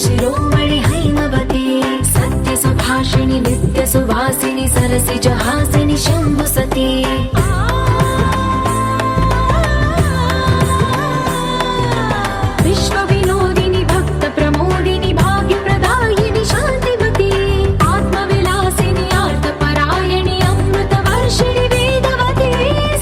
शिरोमणि हैमवती सत्यसुभाषिणि नित्यसुवासिनि सरसिजहासिनि शम्भुसती विश्वविनोदिनि भक्तप्रमोदिनि भाग्यप्रदायिनि शान्तिमती आत्मविलासिनि आर्तपरायणि अमृतवर्षिणि वेदवती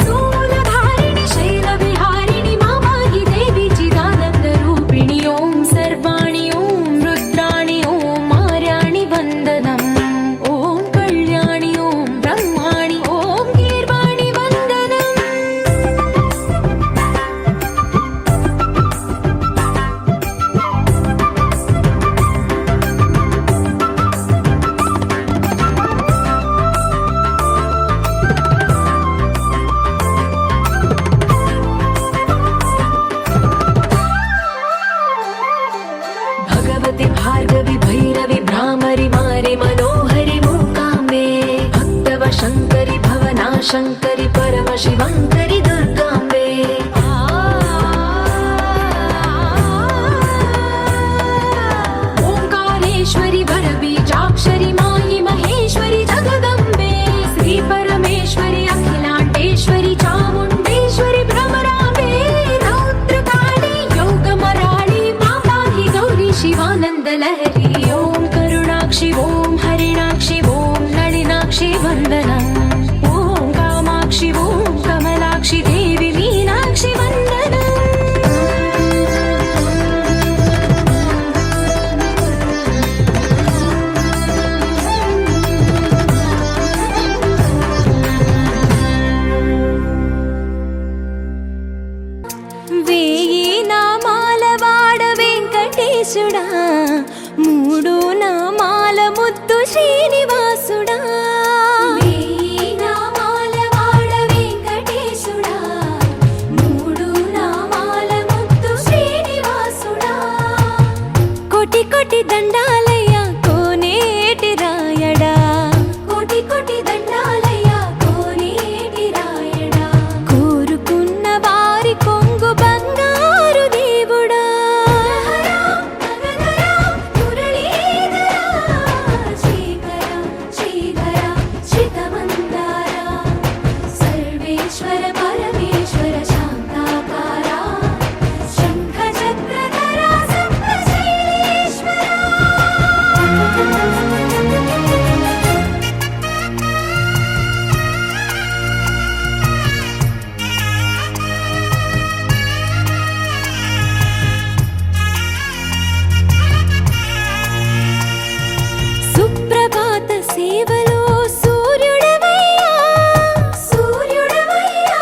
स्थूलधारिणि शैलविहारिणि मामाहि देवी चिदानन्दरूपिणि ॐ सर्वाणि ॐ रुद्राणि ॐ मार्याणि वन्दनम् ॐ कल्याणि ॐ ब्रह्माणि ॐ गीर्वाणि वन्दनम् भगवति भार्गवि भैरवि भ्रामरि मारि मनोहरि मूकाम्बे भक्तवशङ्करि भवनाशङ्करि परमशिवङ्करि दुर्गाम्बे ओङ्कारेश्वरि वरबीजाक्षरि मायि महेश्वरि जगदम्बे श्रीपरमेश्वरि अखिलाण्डेश्वरि चामुण्डेश्वरि भ्रमराम्बे रौद्रकाली योगमराळि माताहि गौरी शिवानन्दलहरी ॐ करुणाक्षि ॐ हरिणाक्षि ॐ नलिनाक्षि वन्दनम् ॐ कामाक्षि ॐ कमलाक्षि देवी मीनाक्षि वन्दनम् వేయి నామాల వాడ వెంకటేశుడా మూడు నామాల ముద్దు శ్రీనివాసుడా వేయి నామాల వాడ వెంకటేశుడా మూడు నామాల ముద్దు శ్రీనివాసుడా కోటి కోటి దండాలయ్య కోనేటి రాయడా కోటి కోటి దండాలయ్య కోనేటి రాయడా కోరుకున్న వారి కొంగు బంగారు దేవుడా సర్వేశ్వర పరమేశ్వర శాంతాకార శంఖ చక్రధర సప్తశైలేశ్వర సుప్రభాత సేవలో సూర్యుడవయ్యా సూర్యుడవయ్యా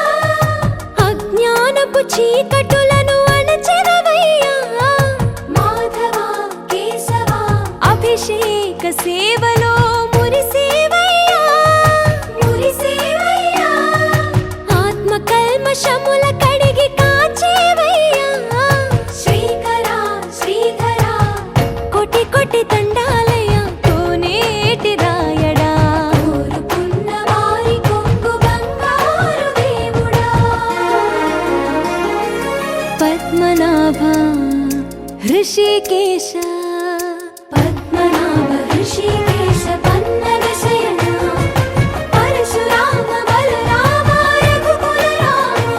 అజ్ఞానపు చీకటులను అణచెదవయ్యా మాధవ కేశవ అభిషేక సేవలో మురిసేవయ్యా మురిసేవయ్యా ఆత్మ కల్మషముల కడిగి కాచేవయ్యా శ్రీకర శ్రీధర కోటి కోటి దండాలయ కోనేటి రాయడా కోరుకున్న వారి కొంగు బంగారు దేవుడా పద్మనాభ హృషికేశ పద్మనాభ హృషికేశ పన్నగ శయన పరశురామ బలరామ రఘుకుల రామ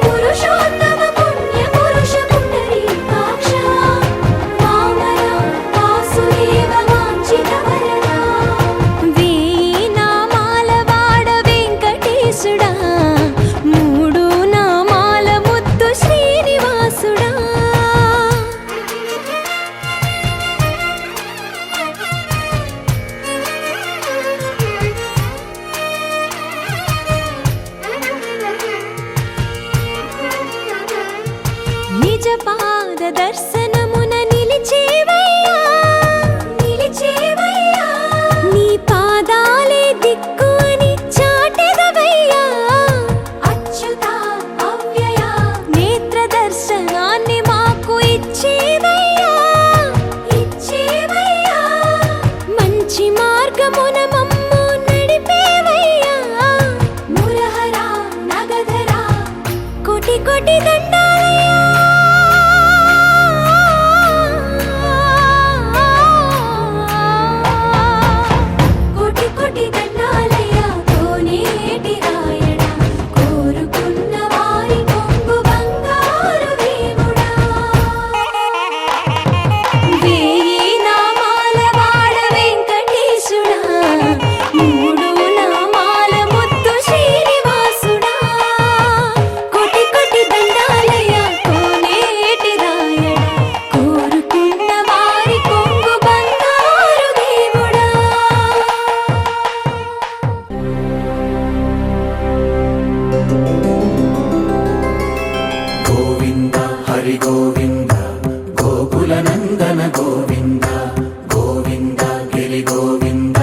పురుషోత్తమ పుణ్య పురుష పుండరీకాక్ష వామన వాసుదేవ వాంఛిత వరద వేయి నామాల వాడ వెంకటేశుడా మూడు నామాల ముద్దు శ్రీనివాసుడా నిజ పాద దర్శనమున నిలిచేవయ్యా నిలిచేవయ్యా నీ పాదాలే దిక్కు అని చాటెదవయ్యా అచ్యుత అవ్యయ నేత్ర దర్శనాన్ని మాకు ఇచ్చేవయ్యా ఇచ్చేవయ్యా మంచి మార్గమున మమ్ము నడిపేవయ్యా మురహర నగధర కోటి కోటి దండాలయ్యా హరి గోవింద గోకుల నందన గోవింద గోవింద గిరి గోవింద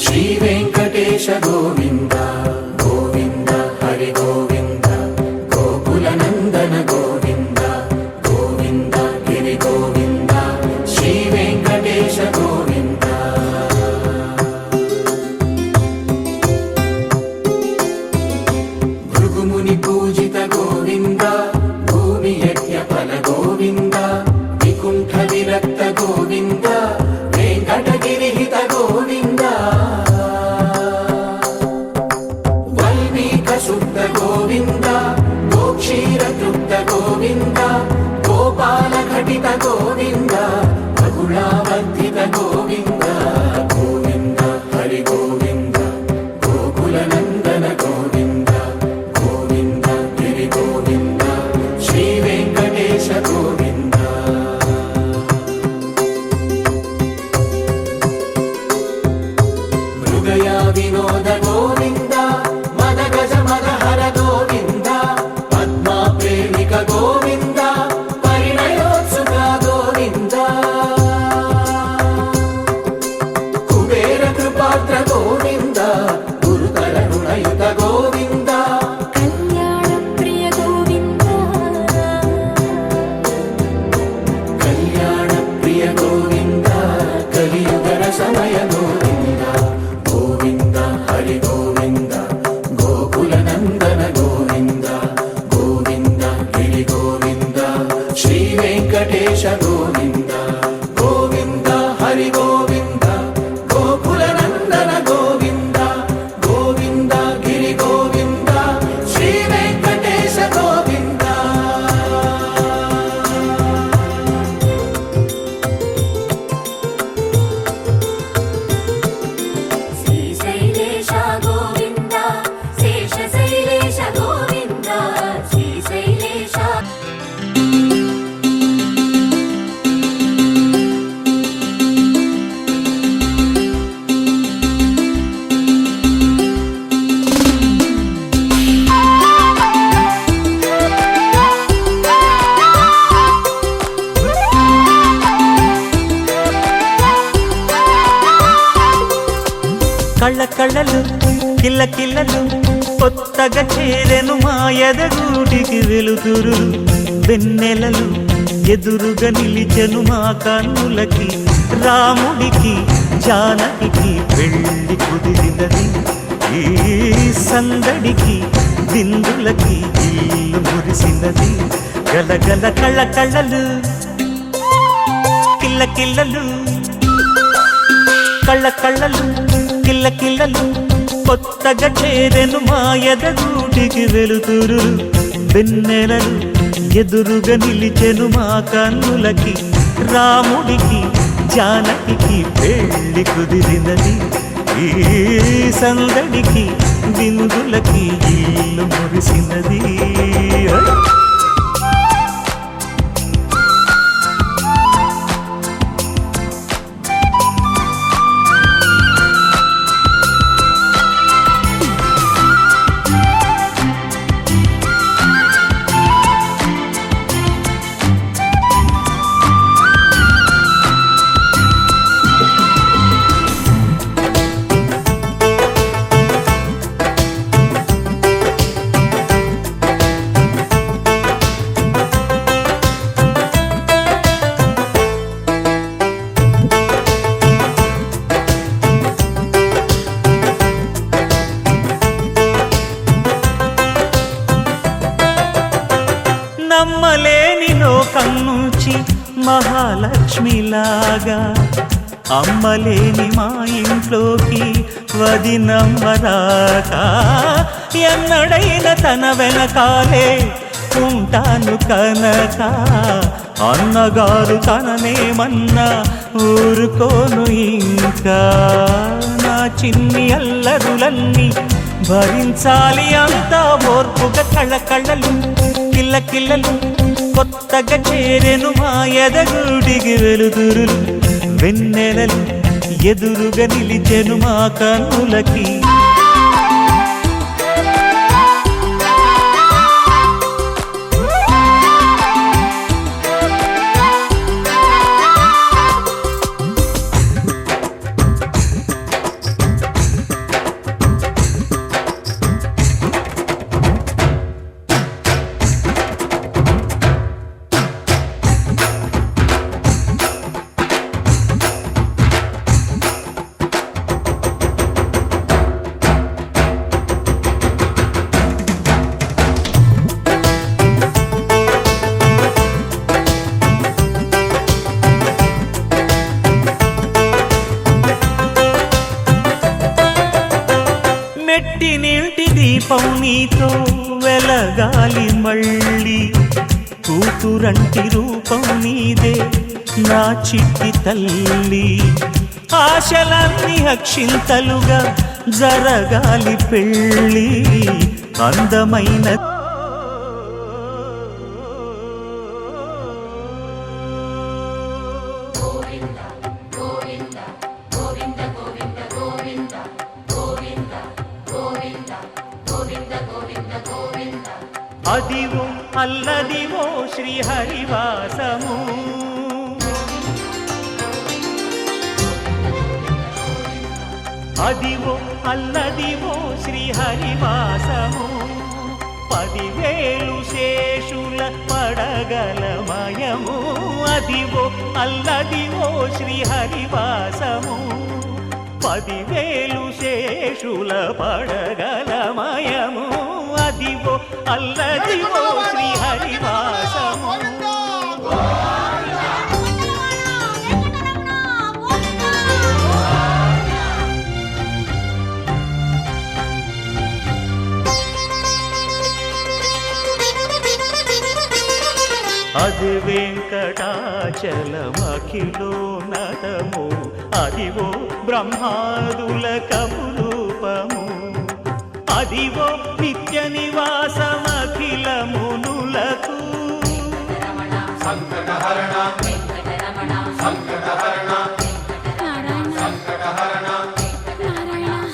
శ్రీ వెంకటేశ గోవింద గోవింద హరి గోవింద గోకుల నందన గోవింద గోవింద గిరి గోవింద శ్రీ వెంకటేశ గోవింద భృగుముని పూజిత గోవింద భూమి యజ్ఞ ఫల గోవింద వికుంఠ విరక్త గోవింద వెంకటగిరిహిత గోవింద వల్మీక శుద్ధ గోవింద గోక్షీర తృప్త గోవింద గోపాల ఘటిత గోవింద బహుళావర్ధిత గోవింద గోవింద హరి గోవింద గోకుల నందన గోవింద గోవింద గిరి గోవింద శ్రీ వెంకటేశ గోవింద మృగయా వినోద గోవింద మద గజ మదహర గోవింద పద్మా ప్రేమిక గోవింద పరిణయోత్సుక గోవింద కుబేర కృపాత్ర గోవింద గురుతర రుణయుత గోవింద కళ్యాణ ప్రియ గోవింద కళ్యాణ ప్రియ గోవింద కలియుగర సమయ గోవింద గోవింద హరి గోవింద గోకుల నందన గోవింద గోవింద గిరి గోవింద శ్రీ వెంకటేశ గోవింద గోవింద హరి గోవింద గోకుల నందన గోవింద గోవింద గిరి గోవింద శ్రీ వెంకటేశ గోవింద శ్రీశైలేశ గోవింద శేషశైలేశ గోవింద శ్రీశైలేశ కళ్ళ కళ్ళలు కిల్ల కిల్లలు కొత్తగా చేరెను మా ఎదగూటికి వెలుతురు వెన్నెలలు ఎదురుగా నిలిచెను మా కన్నులకి రాముడికి జానకి పెళ్లి కుదిరినది ఈ సందడికి విందులకి ఇల్లు మురిసినది గలగల కళ్ళ కళ్ళలు కిల్ల కిల్లలు కళ్ళ కళ్ళలు కిల్ల కిల్లలు కొత్తగా చేరెను మా ఎదగూటికి వెలుతురు వెన్నెలలు ఎదురుగా నిలిచెను మా కన్నులకి రాముడికి జానకి పెళ్లి కుదిరినది ఈ సందడికి విందులకి ఇల్లు మురిసినది నమ్మలేని లోకం నుంచి మహాలక్ష్మిలాగా అమ్మలేని మా ఇంట్లోకి వదినమ్మరాక ఎన్నడైన తన వెనకాలే ఉంటాను కనక అన్నగారు తననేమన్నా ఊరుకోను ఇంకా నా చిన్ని అల్లరులన్నీ భరించాలి అంతా ఓర్పుగా కళ్ళ కళ్ళలు కిల్ల కిల్లలు కొత్తగా చేరెను మా ఎదగుడికి వెలుతురులు వెన్నెలలు ఎదురుగా నిలిచెను మా కన్నులకి దీపం నీతో వెలగాలి మళ్ళీ కూతురంటి రూపం నీదే నా చిట్టి తల్లి ఆశలన్నీ అక్షింతలుగా జరగాలి పెళ్ళి అందమైన అదివో అల్లదివో శ్రీహరివాసము అదివో అల్లదివో శ్రీహరివాసము 10,000 శేషుల పడగలమయము అదివో అల్లదివో శ్రీహరివాసము 10,000 శేషుల పడగలమయము అదివో అల్లదివో శ్రీహరివాసము అది వెంకటాచలమఖిలో నటము అదివో బ్రహ్మాదుల కపురూపము అదివో నిత్య నివాసమఖిల మునులకు సంకటహరణ సంకటహరణ సంకటహరణ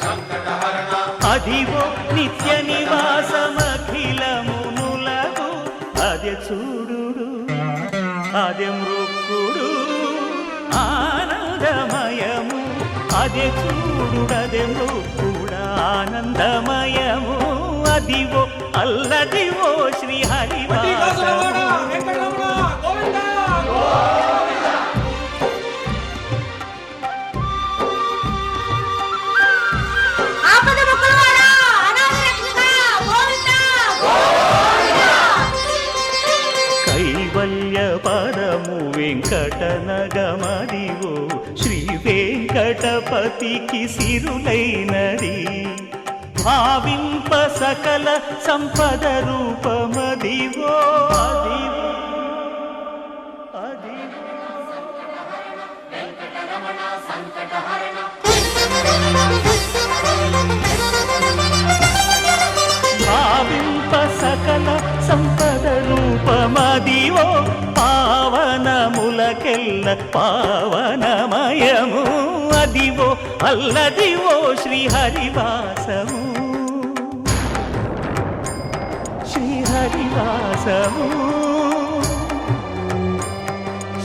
సంకటహరణ అదివో నిత్య నివాసమఖిల మునులకు అదే చూడు అదే మృక్కుడు ఆనందమయము అదే చూడుడదే మృక్కుడు ఆనందమయము అదివో అల్లదివో శ్రీహరివాసము కైవల్య పదము వెంకటనగమదివో శ్రీ వెంకటపతికి సిరులైనది భావింప సకల సంపద రూపమదివో అదివో భావింప సకల సంపద రూపమదివో పావనములకెల్ల పావనమయము అదివో అల్లదివో శ్రీహరివాసము శ్రీహరివాసము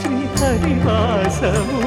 శ్రీహరివాసము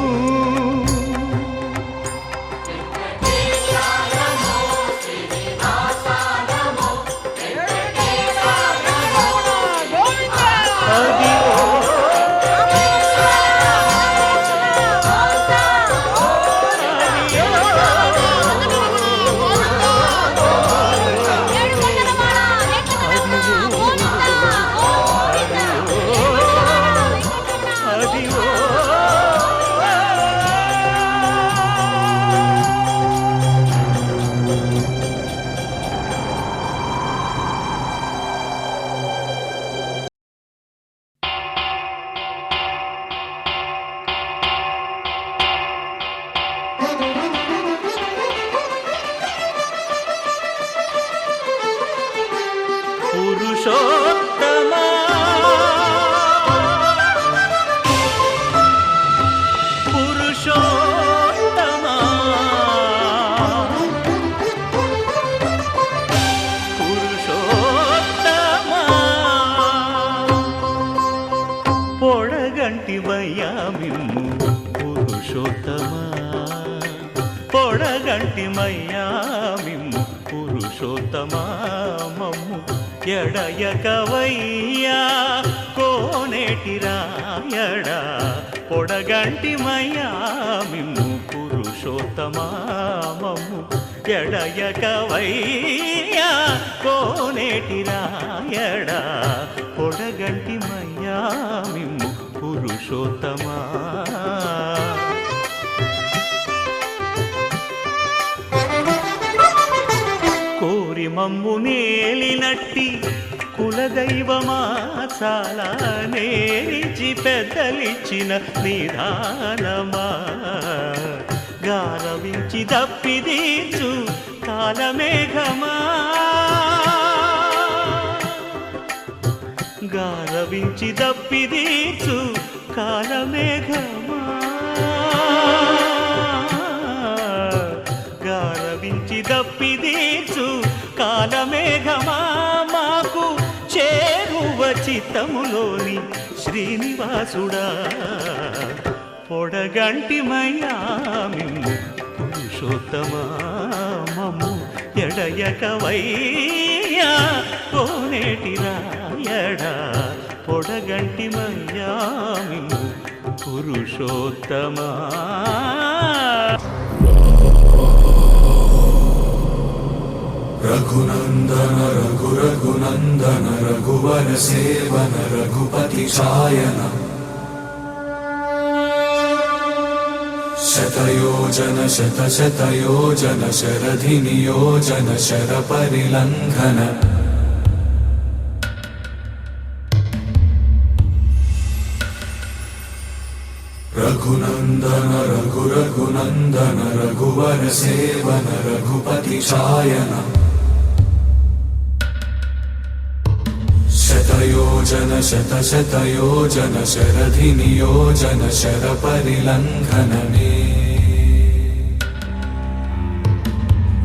పురుషోత్తమా పురుషోత్తమా పురుషోత్తమా పొడగంటి మయ్యామిమ్ము పురుషోత్తమా పొడగంటి మయ్యామిమ్ము పురుషోత్తమా మమ్ము ఎడయకవయ్యా కోనేటి రాయడా పొడగంటి మయ్యామిమ్ము పురుషోత్తమా మమ్ము ఎడయకవయ్యా కోనేటి రాయడా పొడగంటి మయ్యామిమ్ము పురుషోత్తమా కోరి మమ్ము నేలినట్టి కులదైవమా చాలా నేరిచి పెద్దలిచ్చిన నిదానమా గారవించి దప్పిదీచు కాలమేఘమా గారవించి దప్పిదీచు కాలమేఘమా గారవించి దప్పిదీచు కాలమేఘమా మాకు చేరువ చిత్తములోని శ్రీనివాసుడా పొడగంటిమయ్యా మిమ్ము పురుషోత్తమా మమ్ము ఎడయకవయ్యా కోనేటి రాయడా పొడగంటిమయ్యా మిమ్ము పురుషోత్తమా రఘునందన రఘునందన రఘువర సేవన రఘుపతి ఛాయన శతయోజన శతయోజన శరధి నియోజన శర పరిలంఘన రఘునందన రఘునందన రఘువర సేవన రఘుపతి ఛాయన శతయోజన శతయోజన శరధి నియోజన శర పరిలంఘనమే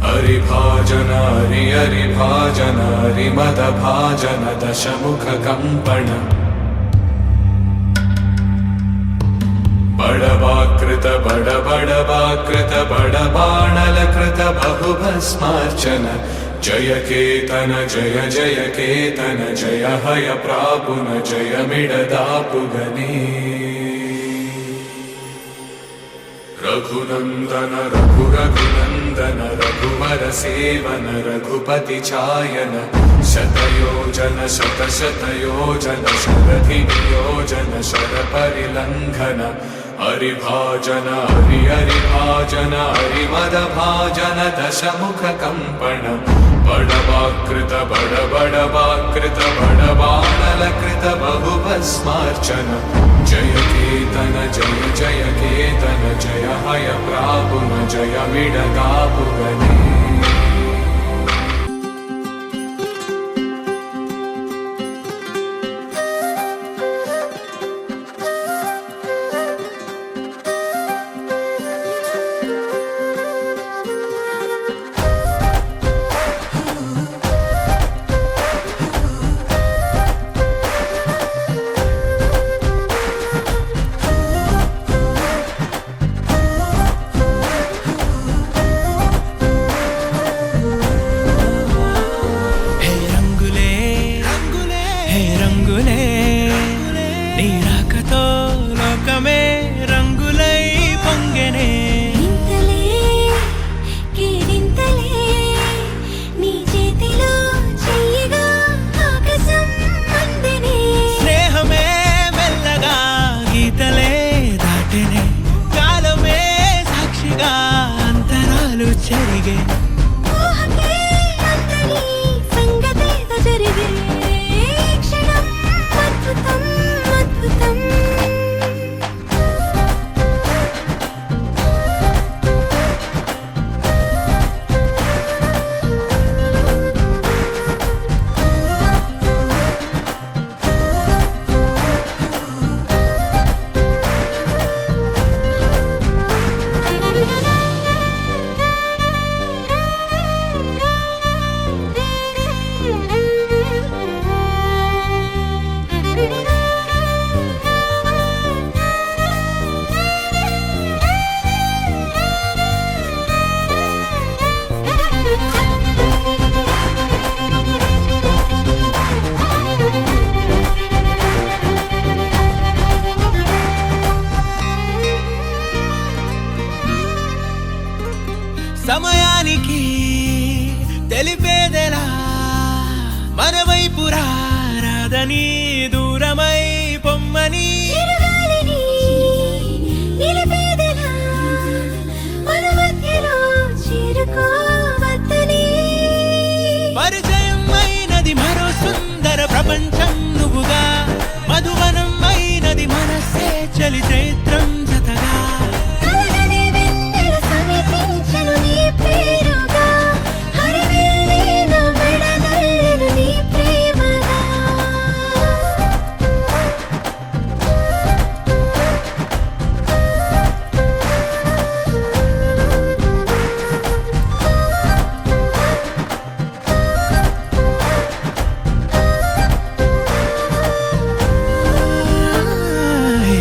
హరిభాజన హరిభాజన హరిమద భాజన దశముఖ కంపణ బడబాకృత బడబాకృత బడబాణలకృత బహుభస్మార్చన జయ కేతన జయ కేతన జయ హయ ప్రాపున జయ మిడదాపుగనే రఘునందన రఘునందన రఘువర సేవన రఘుపతి ఛాయన శతయోజన శతయోజన శరధి నియోజన శర పరిలంఘన హరిభాజన హరిభాజన హరిమద భాజన దశముఖ కంపణ బడబాకృత బడబాకృత బడబాణలకృత బహుభస్మార్చన జయ కేతన జయ కేతన జయ హయ ప్రాపున జయ మిడదాపుగనే సమయానికి తెలిపేదెలా మన వైపు రాదని దూరమై పొమ్మని ప్రపంచం నువ్వుగా మధువనం అయినది మనసే చలి చైత్రం జతగా కలగని వెన్నెల సమీపించెను నీ పేరుగా హరివిల్లి నా మెడనల్లెను నీ ప్రేమగా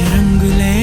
రంగులే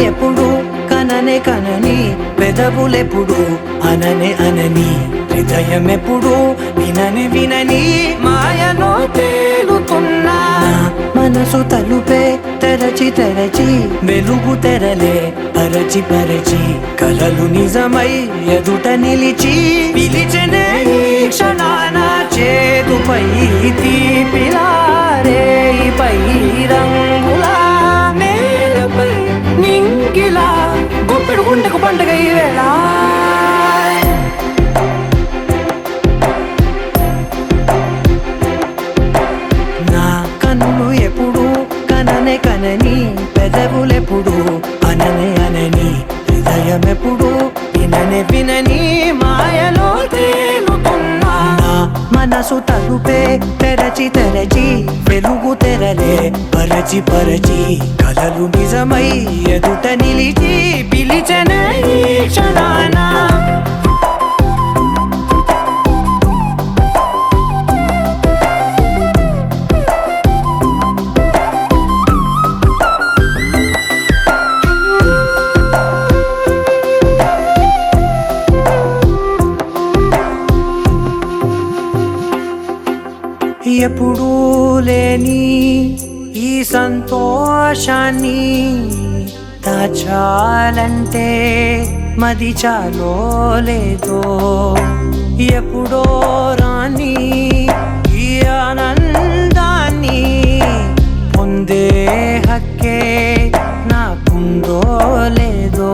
ఎప్పుడు కననే కనని పెదవులెప్పుడు అననే అనని హృదయం ఎప్పుడు వినని వినని మాయలో తేలుతున్నా మనసు తలుపే తెరచి తెరచి వెలుగు తెరలే పరచి పరచి కలలు నిజమై ఎదుట నిలిచి పిలిచెనే ఈ క్షణాన చేతుపై తీపిలారే పై రంగులా నేలపై నింగిలా గుప్పెడు గుండెకు పండుగ ఈ వేళ నా కన్నులు ఎప్పుడు కననే కనని పెదవులెప్పుడు అననే అనని హృదయం ఎప్పుడు విననే వినని మాయలో తేలుతున్నా నా మనసు తలుపే తెరచి తెరచి వెలుగు తెరలే పరచి పరచి కలలు నిజమై ఎదుట నిలిచి పిలిచెనే ఈ క్షణాన ఎప్పుడూ లేని ఈ సంతోషాన్ని దాచాలంటే మది చాలో లేదో ఎప్పుడో రాని ఈ ఆనందాన్ని పొందే హక్కే నాకుందో లేదో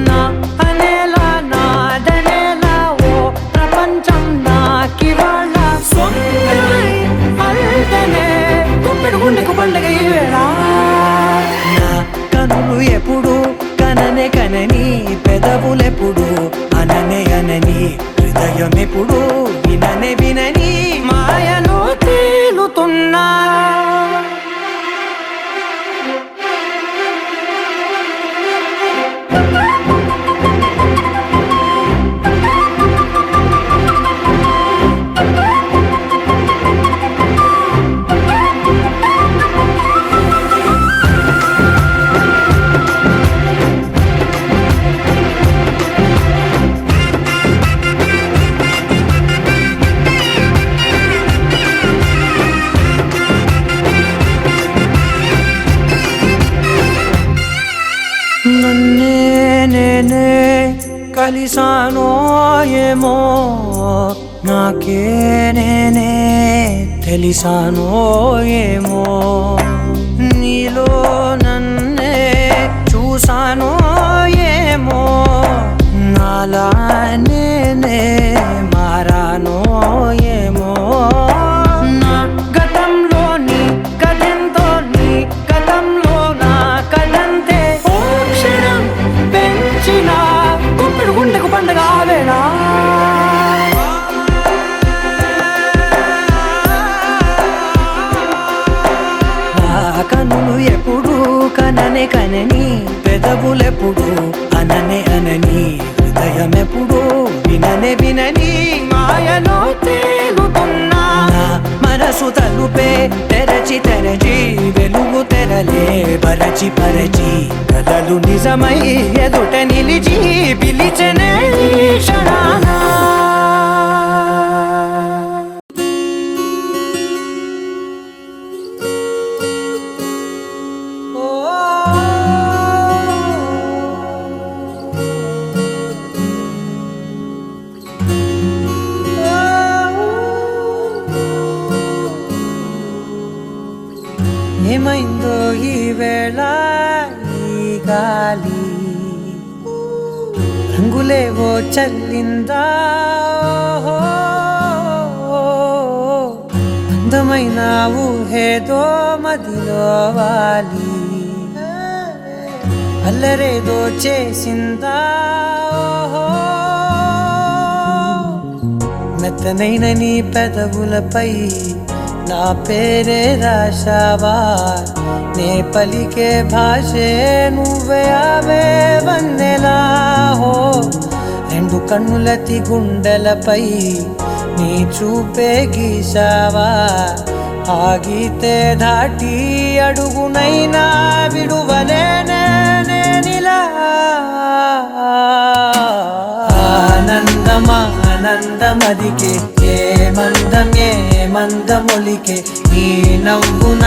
నా అనేలా నాదనేలా ఓ ప్రపంచం నాకివాళ సొంతమై అల్దనే గుప్పెడు గుండెకు పండగ ఈ వేళ నా కనులు ఎప్పుడు కననే కనని పెదవులెప్పుడు అననే అనని హృదయం ఎప్పుడు విననే వినని మాయలో తేలుతున్నా నన్నే నేనే కలిసానో ఏమో నాకే నేనే తెలిసానో ఏమో నీలో నన్నే చూసానో ఏమో నాలా నేనే మారానో ఏమో నా గతంలోని కథంతో నీ గతంలో నా కథంతే ఓ క్షణం పెంచిన గుప్పెడు గుండెకు పండగ వేళ కనులు ఎప్పుడు కననే కనని పెదవులెప్పుడు అననే అనని హృదయం ఎప్పుడు విననే వినని మాయలో తేలుతున్నా నా మనసు తలుపే తెరచి తెరచి వెలుగు తెరలే పరచి పరచి కలలు నిజమై ఎదుట నిలిచి పిలిచెనే ఈ క్షణానా ఏమైందో ఈ వేళ ఈ గాలి రంగులేవో చల్లిందా అందమైన ఊహేదో మదిలో వాలి అల్లరేదో చేసిందా మెత్తనైన నీ పెదవులపై నా పేరే రాశావా నే పలికే భాషే నువ్వే అవే వన్నెలా హో రెండు కన్నులతి గుండెలపై నీ చూపే గీశావా ఆగితే దాటి అడుగునైనా విడువలేనే నేనిలా ఆనందమా ఆనందమదికే ఏ మందమొలికే నీ నవ్వున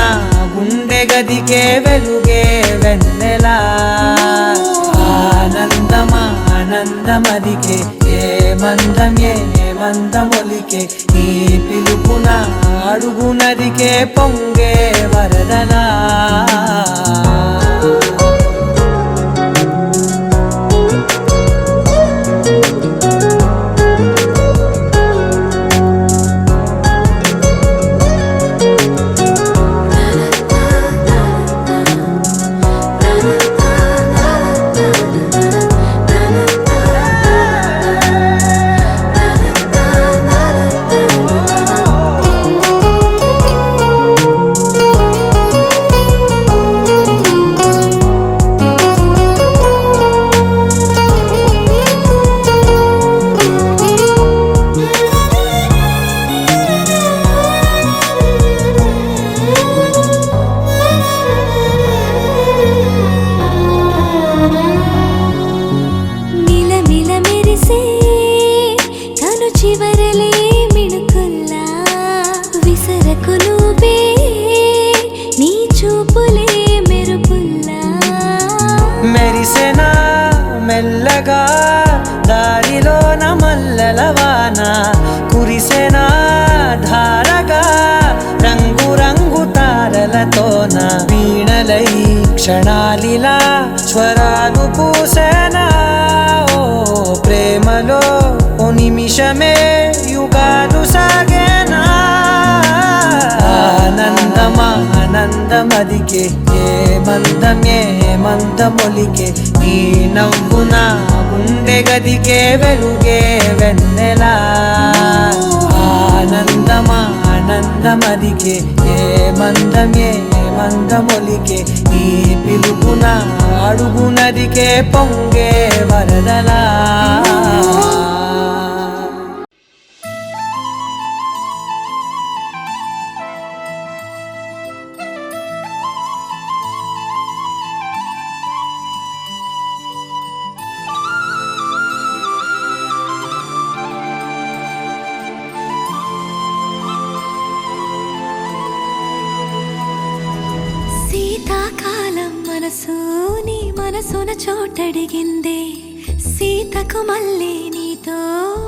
గుండె గదికే వెలుగే వెన్నెలా ఆనందమా ఆనందమదికే ఏ మందమొలికే నీ పిలుపున అడుగునదికే పొంగే వరదలా మెల్లగా దారిలోన మల్లెలవాన కురిసెనా ధారగా రంగు రంగు తార రాగలతోన వీణలై క్షణాలిలా స్వరాలు పూసనా ఓ ప్రేమలో ఓ నిమిషమే యుగాలు సాగేనా ఆనందమదికే ఏ మందమొలికే నీ నవ్వున గుండె గదికే వెలుగే వెన్నెలా ఆనందమదికే ఏ మందమొలికే నీ పిలుపున అడుగునదికే పొంగే వరదలా శీతాకాలం మనసు నీ మనసున చోటడిగిందే సీతకు మళ్ళీ నీతో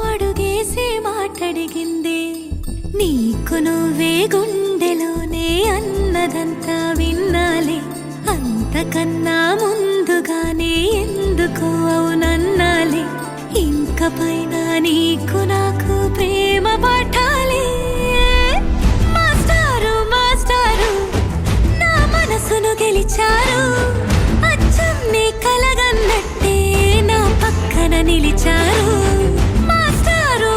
అడుగేసి మాటడిగిందే నీకు నువ్వే గుండెలోనే అన్నదంతా విన్నాలే అంతకన్నా ముందుగానే ఎందుకు అవునన్నాలే ఇంక పైన నీకు నాకు ప్రేమ పాఠాలే మనసును గెలిచారు అచ్చం నీ కలగన్నట్టే నా పక్కన నిలిచారు మాస్టారు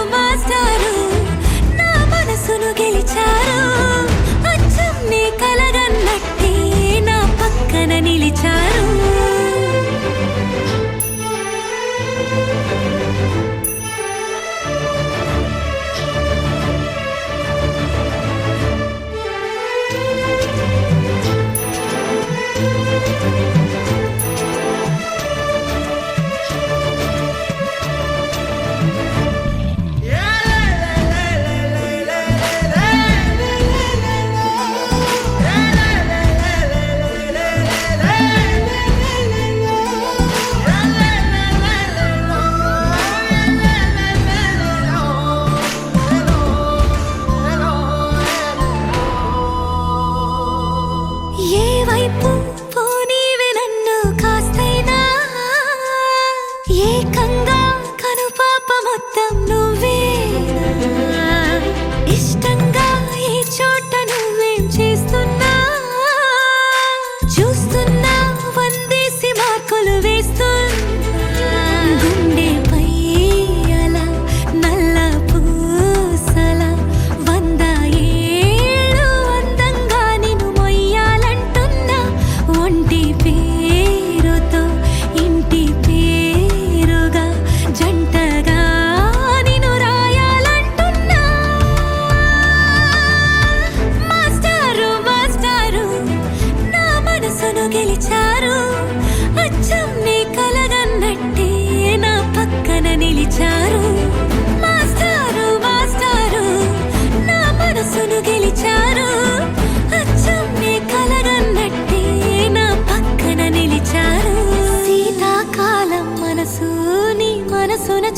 నా మనసును గెలిచారు అచ్చం నీ కలగన్నట్టే నా పక్కన నిలిచారు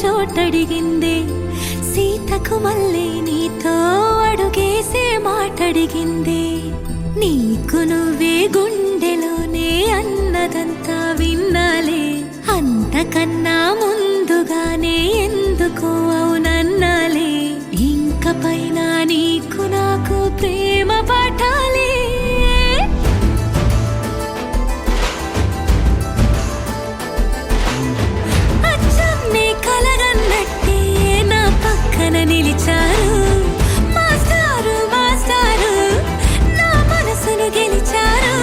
చోటడిగిందే సీతకు మళ్ళీ నీతో అడుగేసే మాటడిగిందే నీకు నువ్వే గుండెలోనే అన్నదంతా విన్నాలే అంతకన్నా ముందుగానే ఎందుకు అవునన్నాలే ఇంక పైన నీకు నాకు ప్రేమ పాఠాలే నిలిచారు మాస్టారు నా మనసును గెలిచారు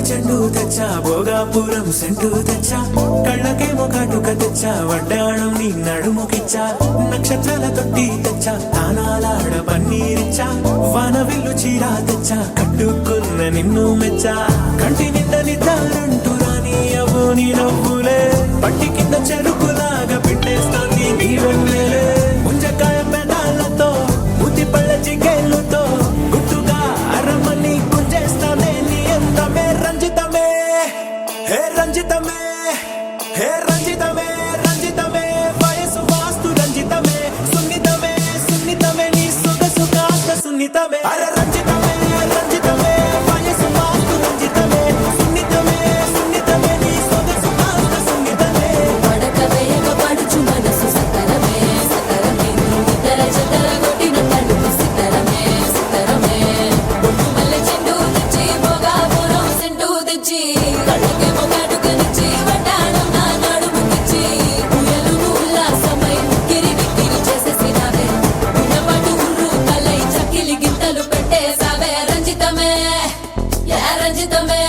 చెండు తెచ్చా భోగాపురం సెంటు తెచ్చా కళ్ళకేమో కాటుక తెచ్చా వడ్డాణం నీ నడుముకిచ్చా నక్షత్రాల తొట్టి తెచ్చా తానాలాడ పన్నీరిచ్చా వానవిల్లు చీరా తెచ్చా కట్టుకున్న నిన్ను మెచ్చా కంటి నిండా నిద్దారంటూ రాని అవు నీ నవ్వులే పట్టి కింద చెరుకులాగా పెట్టేస్తాంది నీ వెన్నెలే ముంజకాయ పెదాలతో ముతి పళ్ళ చికెళ్ళుతో గుట్టుగా అరమని గుంజేస్తానే నీ అందమే రంజితమే హే రంజితమే హే రంజితమే రంజితమే వయసు వాస్తు రంజితమే సున్నితమే సున్నితమే నీ సొగసు కాస్త సున్నితమే అరే రంజితమే రంజితమే వయసు వాస్తు రంజితమే సున్నితమే సున్నితమే నీ సొగసు కాస్త సున్నితమే పడక వేయక పడుచు మనసు సతరమే సతరమే ఇతర చెతర కొట్టిన తలుపు సితరమే సితరమే బొట్టు మల్లె చెండు తెచ్చి భోగాపురం సెంటు తెచ్చి కళ్ళకేమో కాటుకనిచ్చి వడ్డాణం నా నడుముకిచ్చి ఉయ్యలు ఉల్లాసమై కిరి విక్కిరి చేసేసినావే ఉన్నపాటు ఉర్రు తలై చక్కిలి గింతలు పెట్టేసావే రంజితమే యా రంజితమే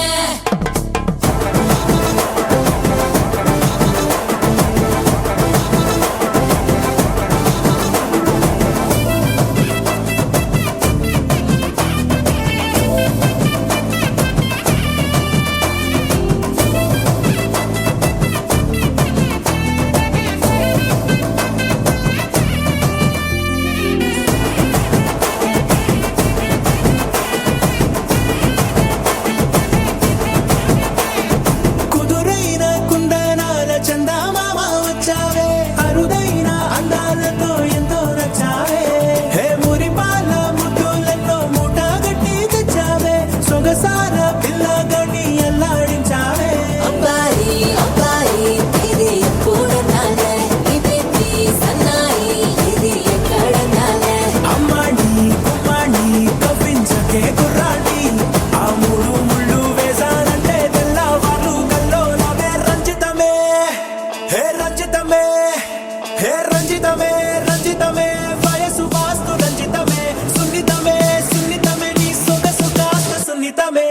కుదురైన కుందనాల చందమామ వచ్చావే అరుదైన అందాలతో ఎంతో నచ్చావే హే మురిపాల ముద్దులెన్నో మూట గట్టి తెచ్చావే సొగసార పిల్లగని అల్లాడించావే అబ్బాయి అబ్బాయి ఇది ఎప్పుడన్నాలే ఇది సన్నాయి ఇది ఎక్కడన్నాలే అమ్మాడి కుమ్మాడి కవ్వించకే కుర్రాడి ఆ మూడు ముళ్ళు వేసానంటే తెల్లవారు కల్లో నవే రంజితమే హే రంజితమే హే రంజితమే రంజితమే వయసు వాస్తు రంజితమే సున్నితమే సున్నితమే నీ సొగసు కాస్త సున్నితమే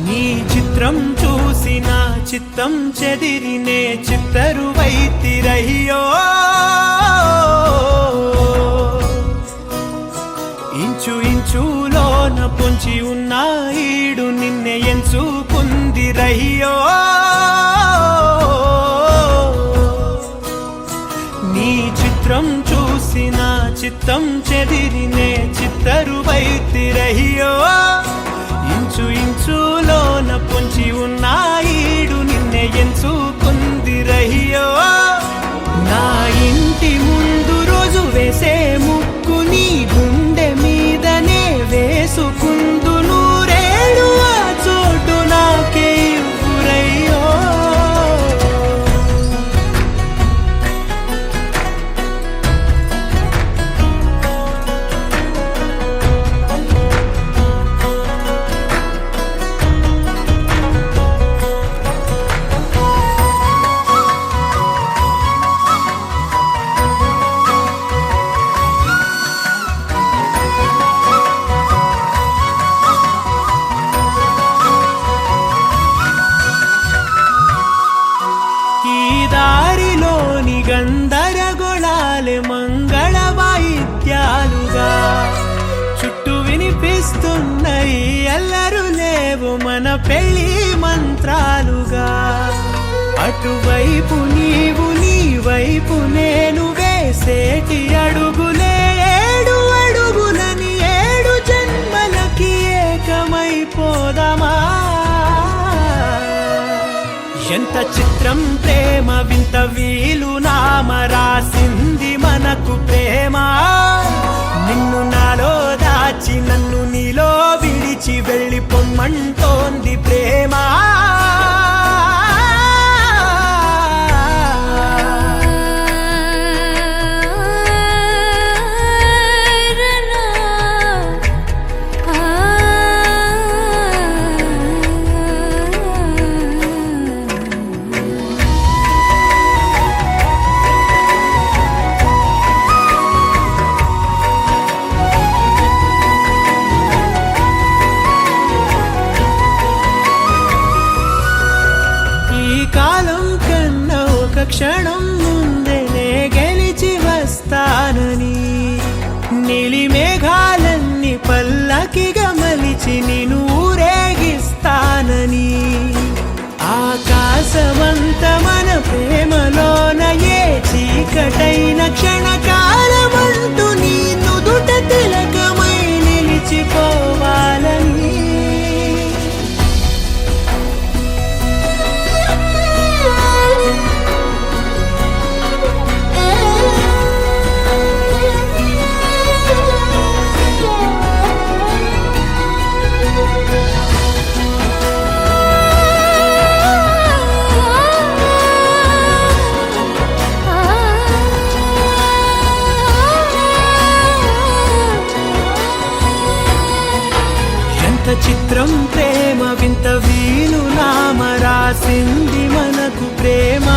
నీ చిత్రం చూసి నా చిత్తం చెదిరినే చిత్తరువైతిరయ్యో ఇంచు ఇంచులోన పొంచి ఉన్న ఈడు నిన్నే ఎంచుకుందిరయ్యో నీ చిత్రం చూసి నా చిత్తం చెదిరినే చిత్తరువైతిరయ్యో ఇంచు ఇంచులోన పొంచి ఉన్న ఈడు నిన్నే ఎంచుకుందిరయ్యో నా ఇంటి ముందు రోజు వేసే ముక్కు నీ గుండె మీదనే వేసుకుందు నూరేడు ఆ చోటు నాకే ఇవ్వురయ్యో గందరగోళాలే మంగళ వాయిద్యాలుగా చుట్టూ వినిపిస్తున్నాయి అల్లరు లేవు మన పెళ్లి మంత్రాలుగా అటువైపు నీవు నీ వైపు నేను వేసేటి అడుగులే 7 అడుగులని 7 జన్మలకి ఏకమైపోదామా. ఎంత చిత్రం ప్రేమ వింత వీలు నామ రాసింది మనకు ప్రేమ. నిన్ను నాలో దాచి నన్ను నీలో విడిచి వెళ్ళిపోమ్మంటోంది ప్రేమ. క్షణం ముందే గెలిచి వస్తానని నీలి మేఘాలన్నీ పల్లకిగా మలిచి నిన్ను ఊరేగిస్తానని. ఆకాశమంత మన ప్రేమలోన ఏ చీకటైన క్షణకాలమంటూ నీ నుదుట తిలకమై నిలిచిపోవాలని. చిత్రం ప్రేమ వింత వీలు నామ రాసింది మనకు ప్రేమ.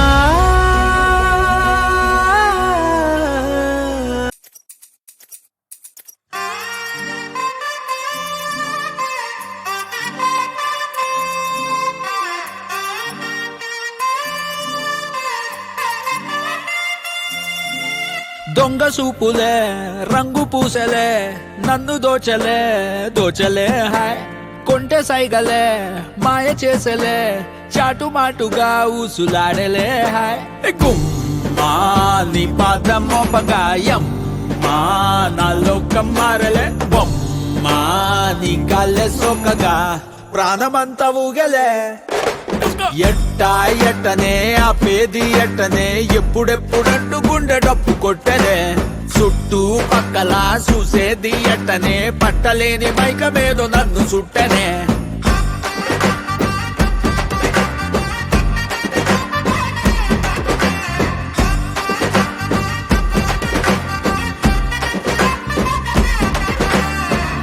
దొంగ సూపులే రంగు పూసలే నన్ను దోచలే దోచలే హాయ్. కొంటె సైగలే మాయ చేసలే చాటుమాటుగా ఊసులాడలే హాయ్. గుమ్మా నీ పాదం మోపగాయం మా నాలో కమ్మారలే. బొమ్మా నీ గాల్లె సోకగా ప్రాణమంతా ఊగలే. ఎట్టా ఎట్టనే ఆపేది ఎట్టనే ఎప్పుడెప్పుడంటూ గుండె డప్పు కొట్టనే. చుట్టూ పక్కల చూసేది ఎట్టనే పట్టలేని మైకమేదో నన్ను చుట్టనే.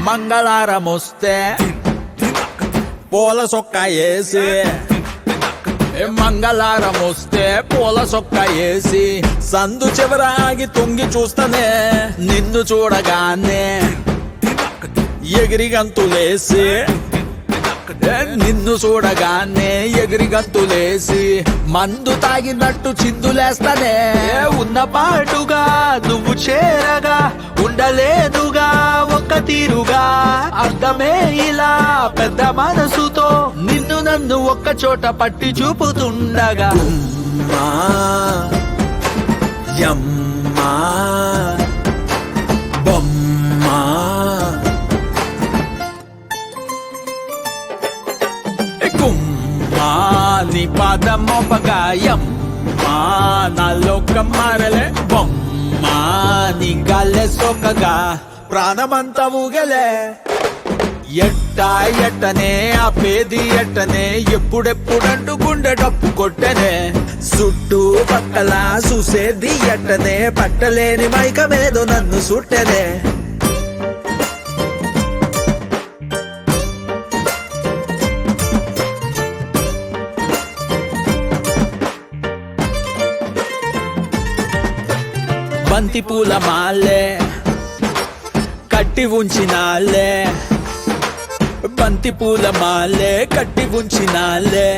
మంగళారమొస్తే పూల సొక్క వేసి మంగళారం వస్తే పూల సొక్క వేసి సందు చివరాగి తొంగి చూస్తానే. నిన్ను చూడగానే ఎగిరి గంతులేసి నిన్ను చూడగానే ఎగిరి గంతులేసి మందు తాగినట్టు చిందులేస్తానే. ఉన్న పాటుగా నువ్వు చేరగా ఉండలేదుగా ఒక్క తీరుగా. అర్థమే ఇలా పెద్ద మనసుతో నిన్ను నన్ను ఒక్క చోట పట్టి చూపుతుండగా. యమ్మా బొమ్మా గుమ్మా నీ పాదం మోపగాయం మా నాలో కమ్మారలే. బొమ్మా నీ గాల్లె సోకగా ప్రాణమంతా ఊగలే. ఎట్టా ఎట్టనే ఆపేది ఎట్టనే ఎప్పుడెప్పుడంటూ గుండె డప్పు కొట్టనే. చుట్టూ పక్కల చూసేది ఎట్టనే పట్టలేని మైకమేదో నన్ను సుట్టనే. బంతి పూల మాలే కట్టి ఉంచినాలే. బంతి పూల మాలే కట్టి ఉంచినాలే.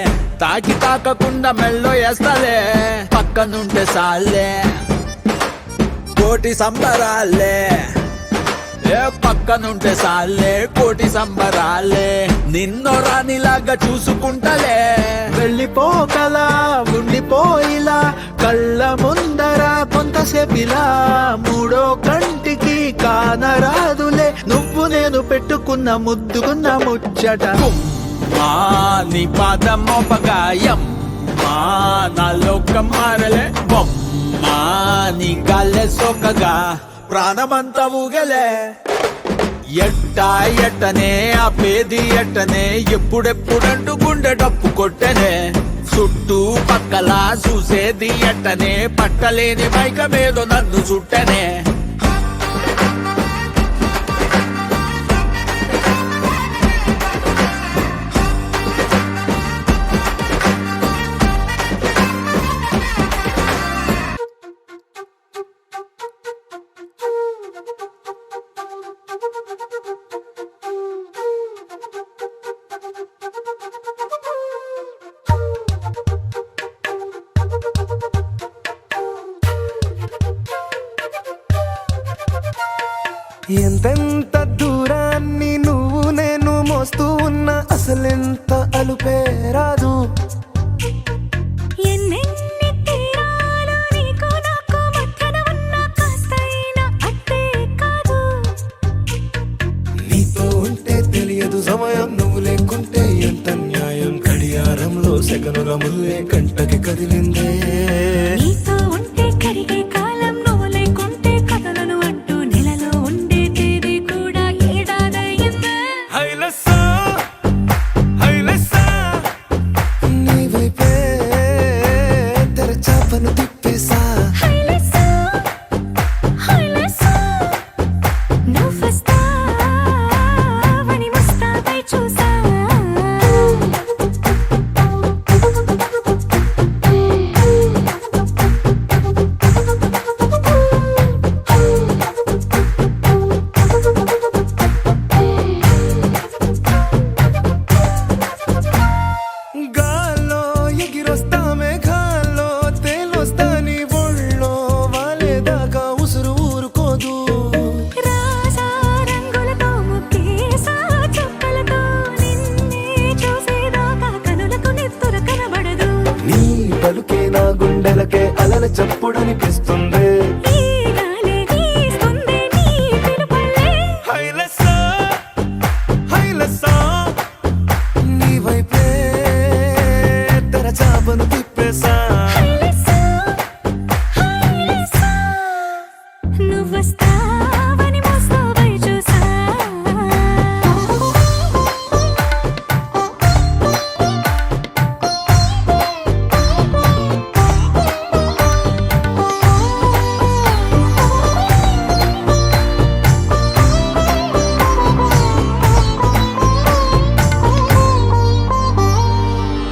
తాకి తాకకుండా మెల్లో వేస్తలే. పక్కనుంటే సాలే కోటి సంబరాలే. పక్క పక్కనుంటే సాలే కోటి సంబరాలే నిన్నో రానిలాగా చూసుకుంటలే వెళ్ళిపోకలా ఉండిపోయిలా కళ్ళ ముందర కొంతసేపిలా మూడో కంటికి కానరాదులే నువ్వు నేను పెట్టుకున్న ముద్దుకున్న ముచ్చట మా నీ పాదం మోపగాయం మా నా లోకం మారలే బొమ్మా నీ గాలే సోకగా ప్రాణమంతా ఊగలే ఎట్టనే ఆ పేది ఎట్టనే ఎప్పుడెప్పుడంటూ గుండె డప్పు కొట్టనే చుట్టూ పక్కల చూసేది ఎట్టనే పట్టలేని మైకమేదో నన్ను చుట్టనే ఎంతెంత దూరాన్ని నువ్వు నేను మోస్తూ ఉన్నా అసలెంత అలుపే రాదు ఎన్నెన్ని తీరాలు నీకు నాకు మధ్యన ఉన్న కాస్తైనా అట్టే కాదు నీతో ఉంటే తెలియదు సమయం నువ్వు లేకుంటే ఎంత న్యాయం గడియారంలో సెకనుల ముల్లే కంటకి కదిలిందే నీతో ఉంటే కరిగే కాలం నువ్వు లేకుంటే కథలను అంటూ నెలలో ఉండే తేదీ కూడా ఏడాదయ్యిందే నీ వైపే తెరచాపను తిప్పేసా హైలెస్సా హైలెస్సా నువ్వొస్తావని ముస్తాబై చూసా గాల్లో ఎగిరొస్తా మేఘాల్లో తేలొస్తా నీ ఒళ్ళో వాలేదాకా ఉసురు ఊరుకోదు రాజా రంగులతో ముక్కేసా చుక్కలతో నిన్నే చూసేదాకా కనులకు నెత్తుర కనబడదు నీ పలుకే నా గుండెలకే అలల చప్పుడనిపిస్తుంది ఈ గాలి వీస్తుంది నీ పిలుపులే నీ వైపే తెరచాపను తిప్పేసా హైలెస్సా హైలెస్సా నువ్వొస్తావని ముస్తాబై చూసా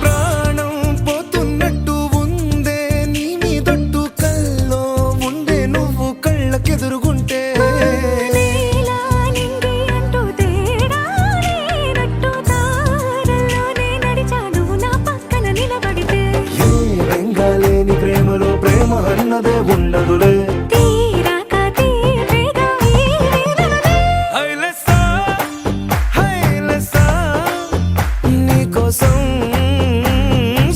ప్రాణం పోతున్నట్టు ఉందే నీ మీదొట్టు కల్లో ఉండే నువ్వు కళ్ళకెదురుగుంటే నీలా నింగి అంటూ తేడా లేనట్టు దారుల్లోనే నడిచా నువ్వు నా పక్కన నిలబడితే ఏ రంగాలేని ప్రేమలో ప్రేమ అన్నదే ఉండదులే తీరాక తీరేగా ఈ వేదనలే నీకోసం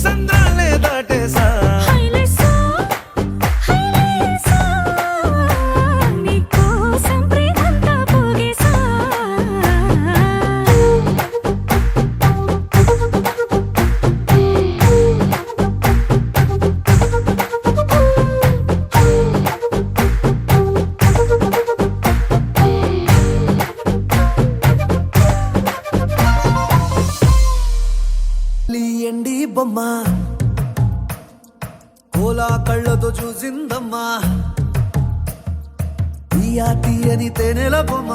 సంద్రాలే దాటేసా హైలెస్సా హైలెస్సా నీకోసం ప్రేమంతా పోగేసా ఎండి బొమ్మ కోలా కళ్ళతో చూసిందమ్మా తీయని తేనెల బొమ్మ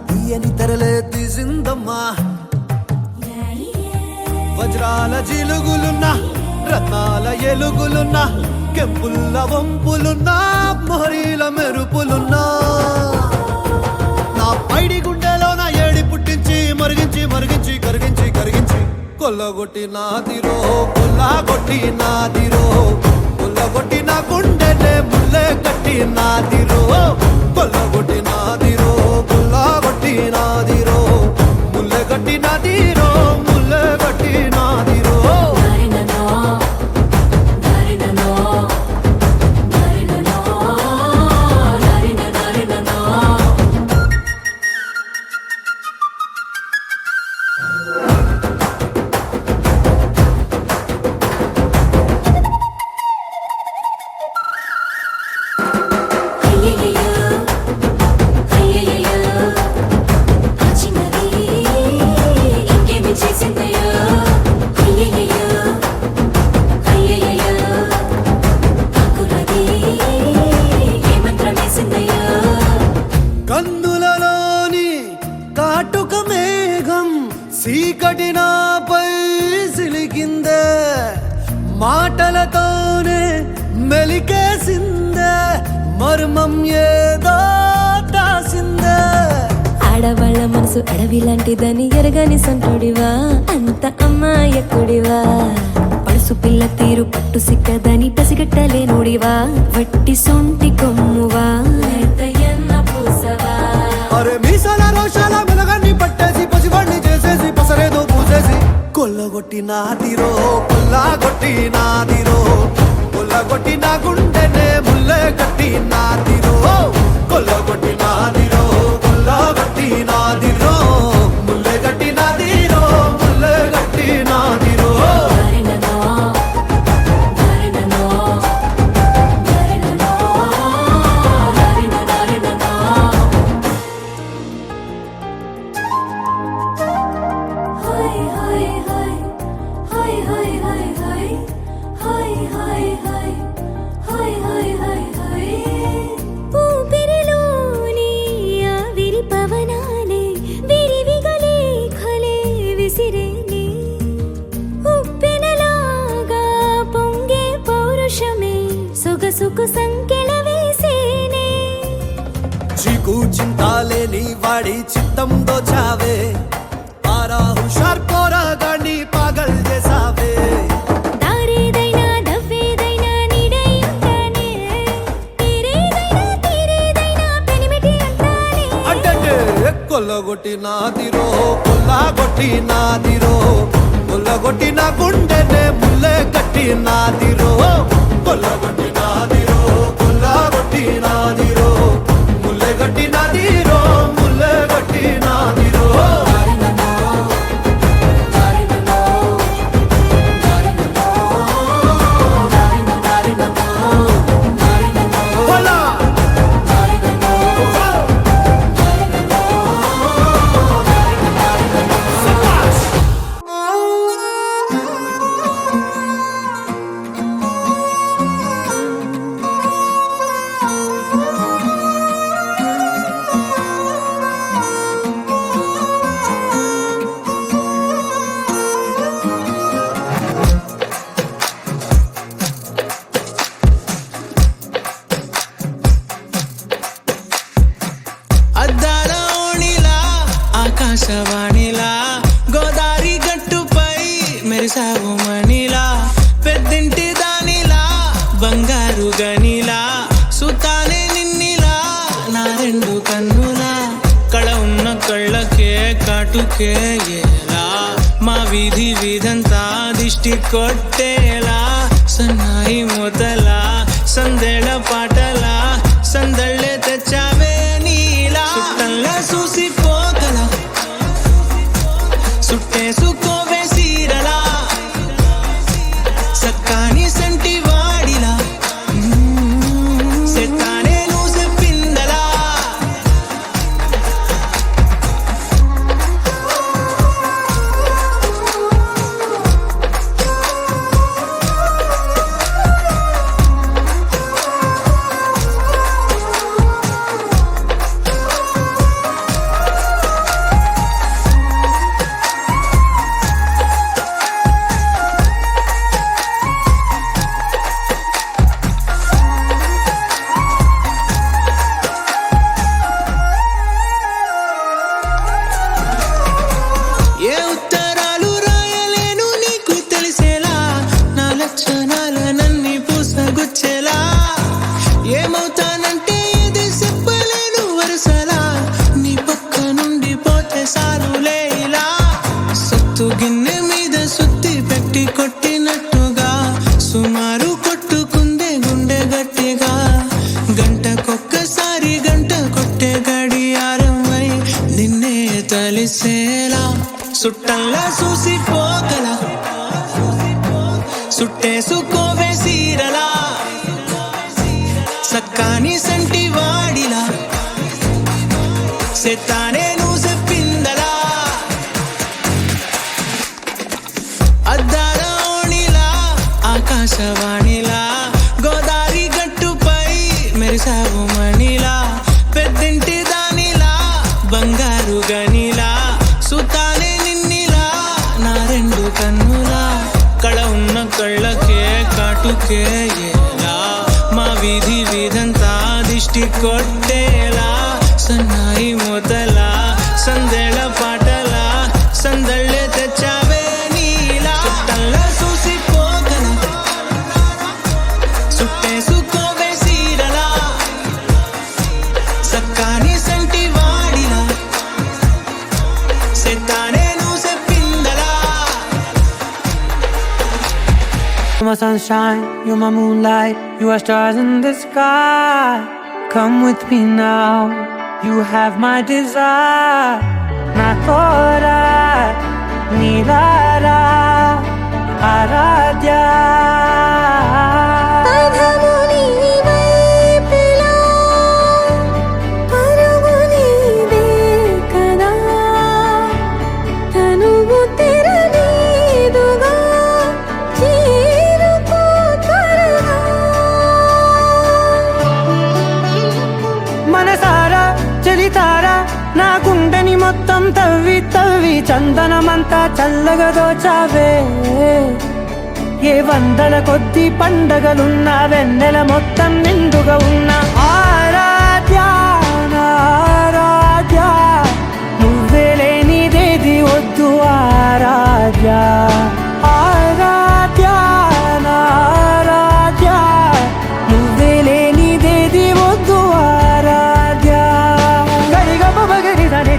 తీయని తెరలే తీసిందమ్మా వజ్రాల జిలుగులున్నా రత్నాల ఎలుగులున్నా కెంపుల్ల వంపులున్నా మొహరీల మెరుపులున్నా నా పైడి గుండెలో నా ఏడి పుట్టించి మరిగించి మరిగించి కరిగించి కరిగించి కొల్లగొట్టి నాదిరో కొల్లగొట్టి నాదిరో కొల్లగొట్టి నా గుండెలే ముల్లే కట్టి నాదిరో కొల్లగొట్టి నాది కందులలోని కాటుక మేఘం సీకటి నాపై సిలికిందే మాటలతోనే మెలికేసిందే మర్మం ఏదో దాసిందే ఆడవాళ్ళ మనసు అడవి లాంటిదని ఎరగని సంటుడివా అంత అమ్మాయకుడివా పడుసు పిల్ల తీరు పట్టు సిక్కదని పసిగట్టలేనుడివా వట్టి సొంటి కొమ్మువా లేతయ్యన్న పూసవా అరే మీసాల రోషాల మెలగాన్ని పట్టేసి పసివాణ్ణి చేసేసి పసరేదో పూసేసి కొల్లగొట్టి నాదిరో కొల్లగొట్టి నాదిరో కొల్లగొట్టి నా గుండెనే ముల్లె కట్టి నాదిరో కొల్లగొట్టి నాదిరో కొల్లగొట్టి నాదిరో ముల్లె కట్టి నాదిరో ముల్లె కట్టి నాదిరో నారిననో నారిననో నారిననో నారిననో hi hi hi hi hi hi hi hi hi hi hi hi hi hi ఊపిరిలోని ఆవిరి పవనాలే విరివిగలే ఖలే విసిరేనే ఉప్పెనలాగా పొంగే పౌరుషమే సొగసుకు సంకెళ వేసేనే చీకు చింతాలేని వాడి చిత్తం దోచావే పారా హుషార్ పోరాగాన్ని పాగల్ చేసావే దారేదైనా దవ్వేదైనా నీడై ఉంటానే తీరేదైనా పెనిమిటి అంటానే అంటే కొల్లగొట్టి నాదిరో కొల్లగొట్టి నాదిరో కొల్లగొట్టి నా గుండెనే ముల్లె కట్టి నాదిరో కొల్లగొట్టి నాదిరో కొల్లగొట్టి నాదిరో ముల్లె కట్టి నాదిరో ముల్లె కట్టి నాదిరో Hola! అద్దాల ఓణిలా ఆకాశవాణిలా గోదారి గట్టుపై మెరిసావు మణిలా పెద్దింటి దానిలా బంగారు గనిలా సుతానే నిన్నిలా నా రెండు కన్నులా కళ ఉన్న కళ్ళకే కాటుకే ఎలా మా వీధి వీధంతా దిష్టి కొట్టేలా సన్నాయి మొదలా సందేళ పాటలా సందళ్ళే తెచ్చావే నీలా సుట్టల్లా చూసిపోగల సుట్టేసుకోవే సీరలా సక్కాని సంటి వాడిలా సెట్టానే నువ్వు చెప్పిందలా ఏ ఉత్తరాలు రాయలేను నీకు తెలిసేలా నా లక్షణాలనన్నీ పూసగుచ్చేలా ఏమవుతానంటే ఇది చెప్పలేను వరుసలా నీ పక్క నుండి పోతే సారులే ఇలా సత్తు గిన్నె మీద సుత్తి పెట్టి కొట్టినట్టుగా సుమారు కొట్టుకుందే గుండె గట్టిగా గంటకొక్కసారి గంట కొట్టే గడియారమై నిన్నే తలిసేలా సుట్టల్లా చూసిపోగల సుట్టేసుకోవే సీరలా సక్కాని సంటి వాడిలా సెత్తానే నువ్వు చెప్పిందలా అద్దాల ఓణిలా ఆకాశవాణిలా గోదారి గట్టుపై మెరిసావు మణిలా పెద్దింటి దాని sunshine, you're my moonlight, you are stars in the sky. Come with me now, you have my desire. Na tora, nilara, aradya. నా గుండెని మొత్తం తవ్వి తవ్వి చందనమంతా చల్లగా దోచావే. ఏ వందల కొద్ది పండగలున్న వెన్నెల మొత్తం నిండుగా ఉన్న ఆరాధ్య ఆరాధ్య, నువ్వే లేనిదేది వద్దు ఆరాధ్య. ఆరాధ్య ఆరాధ్య, నువ్వే లేనిదేది వద్దు ఆరాధ్య. గరి గమ గరి దని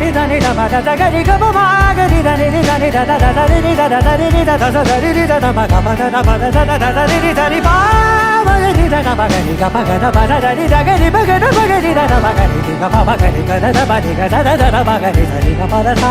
దని దద దని దద దని దద దని దద మగ మగ మగ దద దని దని బా గరి దద మగరి గమ గద బద దని దగరి మగద మగరి దద మగరి గమ మగరి గద బది గద దద మగరి దని గమ దద.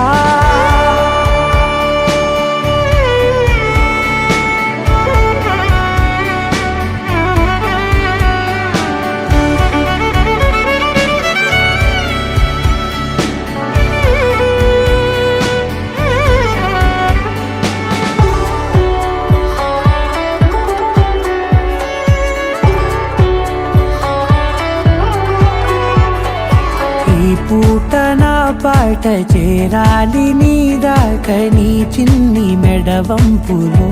పూట నా పాట చేరాలి నీ దాకా నీ చిన్ని మెడవంపులో.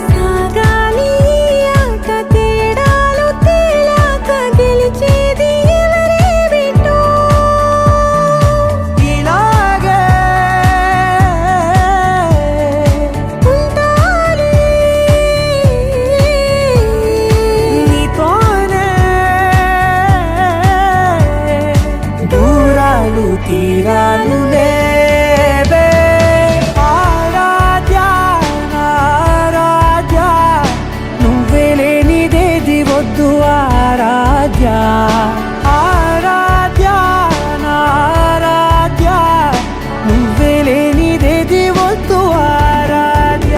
సాగాలి ఆట తేడాలు తేలాక గెలిచేది ఎవరే బిడ్డో. ఇలాగే ఉంటాలి నీతోనే దూరాలు తీరాలు లేవే. ఆరాధ్య ఆరాధ్య, నువ్వే లేనిదేది వద్దు ఆరాధ్య. ఆరాధ్య ఆరాధ్య, నువ్వే లేనిదేది వద్దు ఆరాధ్య.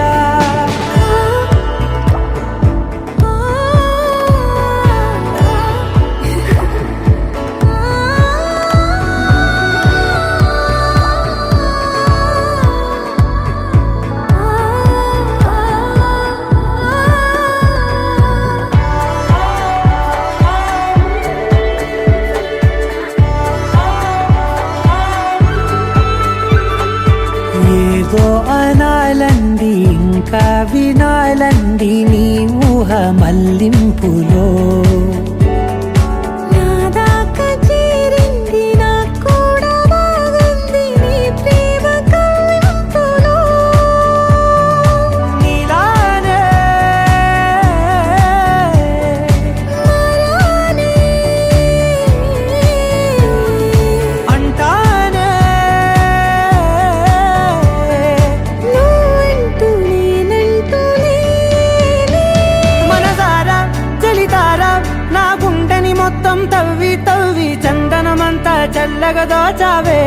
ఏదో అనాలంది ఇంకా వినాలంది నీ ఊహ మల్లింపులో. నా దాకా చేరింది నాకు కూడా బాగుంది నీ ప్రేమ కవ్వింపులో. నీలానే మరానే అంటానే నువ్వంటూ నేనంటూ లేనే. మనసారా చలితారా నా గుండెని మొత్తం తవ్వి తవ్వి చందనమంతా చల్లగా దోచావే.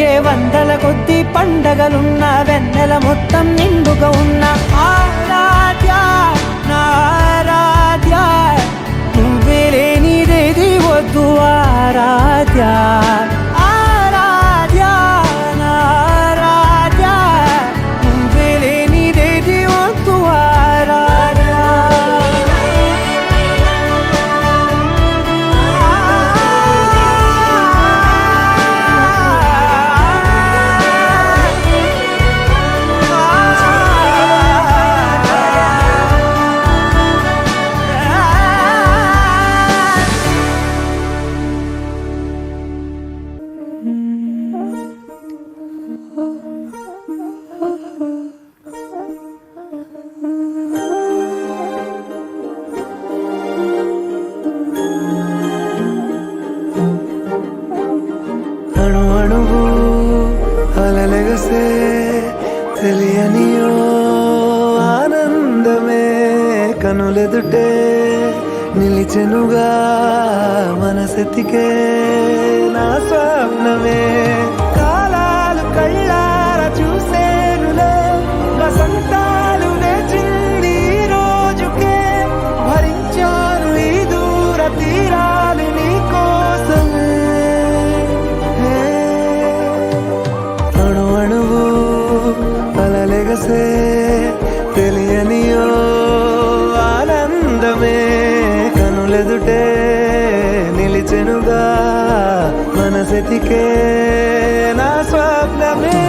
ఏ వందల కొద్ది పండగలున్న వెన్నెల మొత్తం నిండుగా ఉన్న ఆరాధ్య ఆరాధ్య, నువ్వే లేనిదేది వద్దు ఆరాధ్య. ఆరాధ్య ఆరాధ్య, నువ్వే లేనిదేది వద్దు ఆరాధ్య. అణు అణువు అలలెగసే తెలియనియో కనులెదుటే నిలిచెనుగా మనసెతికే నా స్వప్నమే కాలాలు కళ్ళార చూసేనులే వసంతాలు వేచింది ఈ రోజుకే భరించాను ఈ దూర తీరాలు నీ కోసమే అణు అణువు అలలెగసే తెలియనియో ఆనందమే కనులెదుటే నిలిచెనుగా మనసెతికే నా స్వప్నమే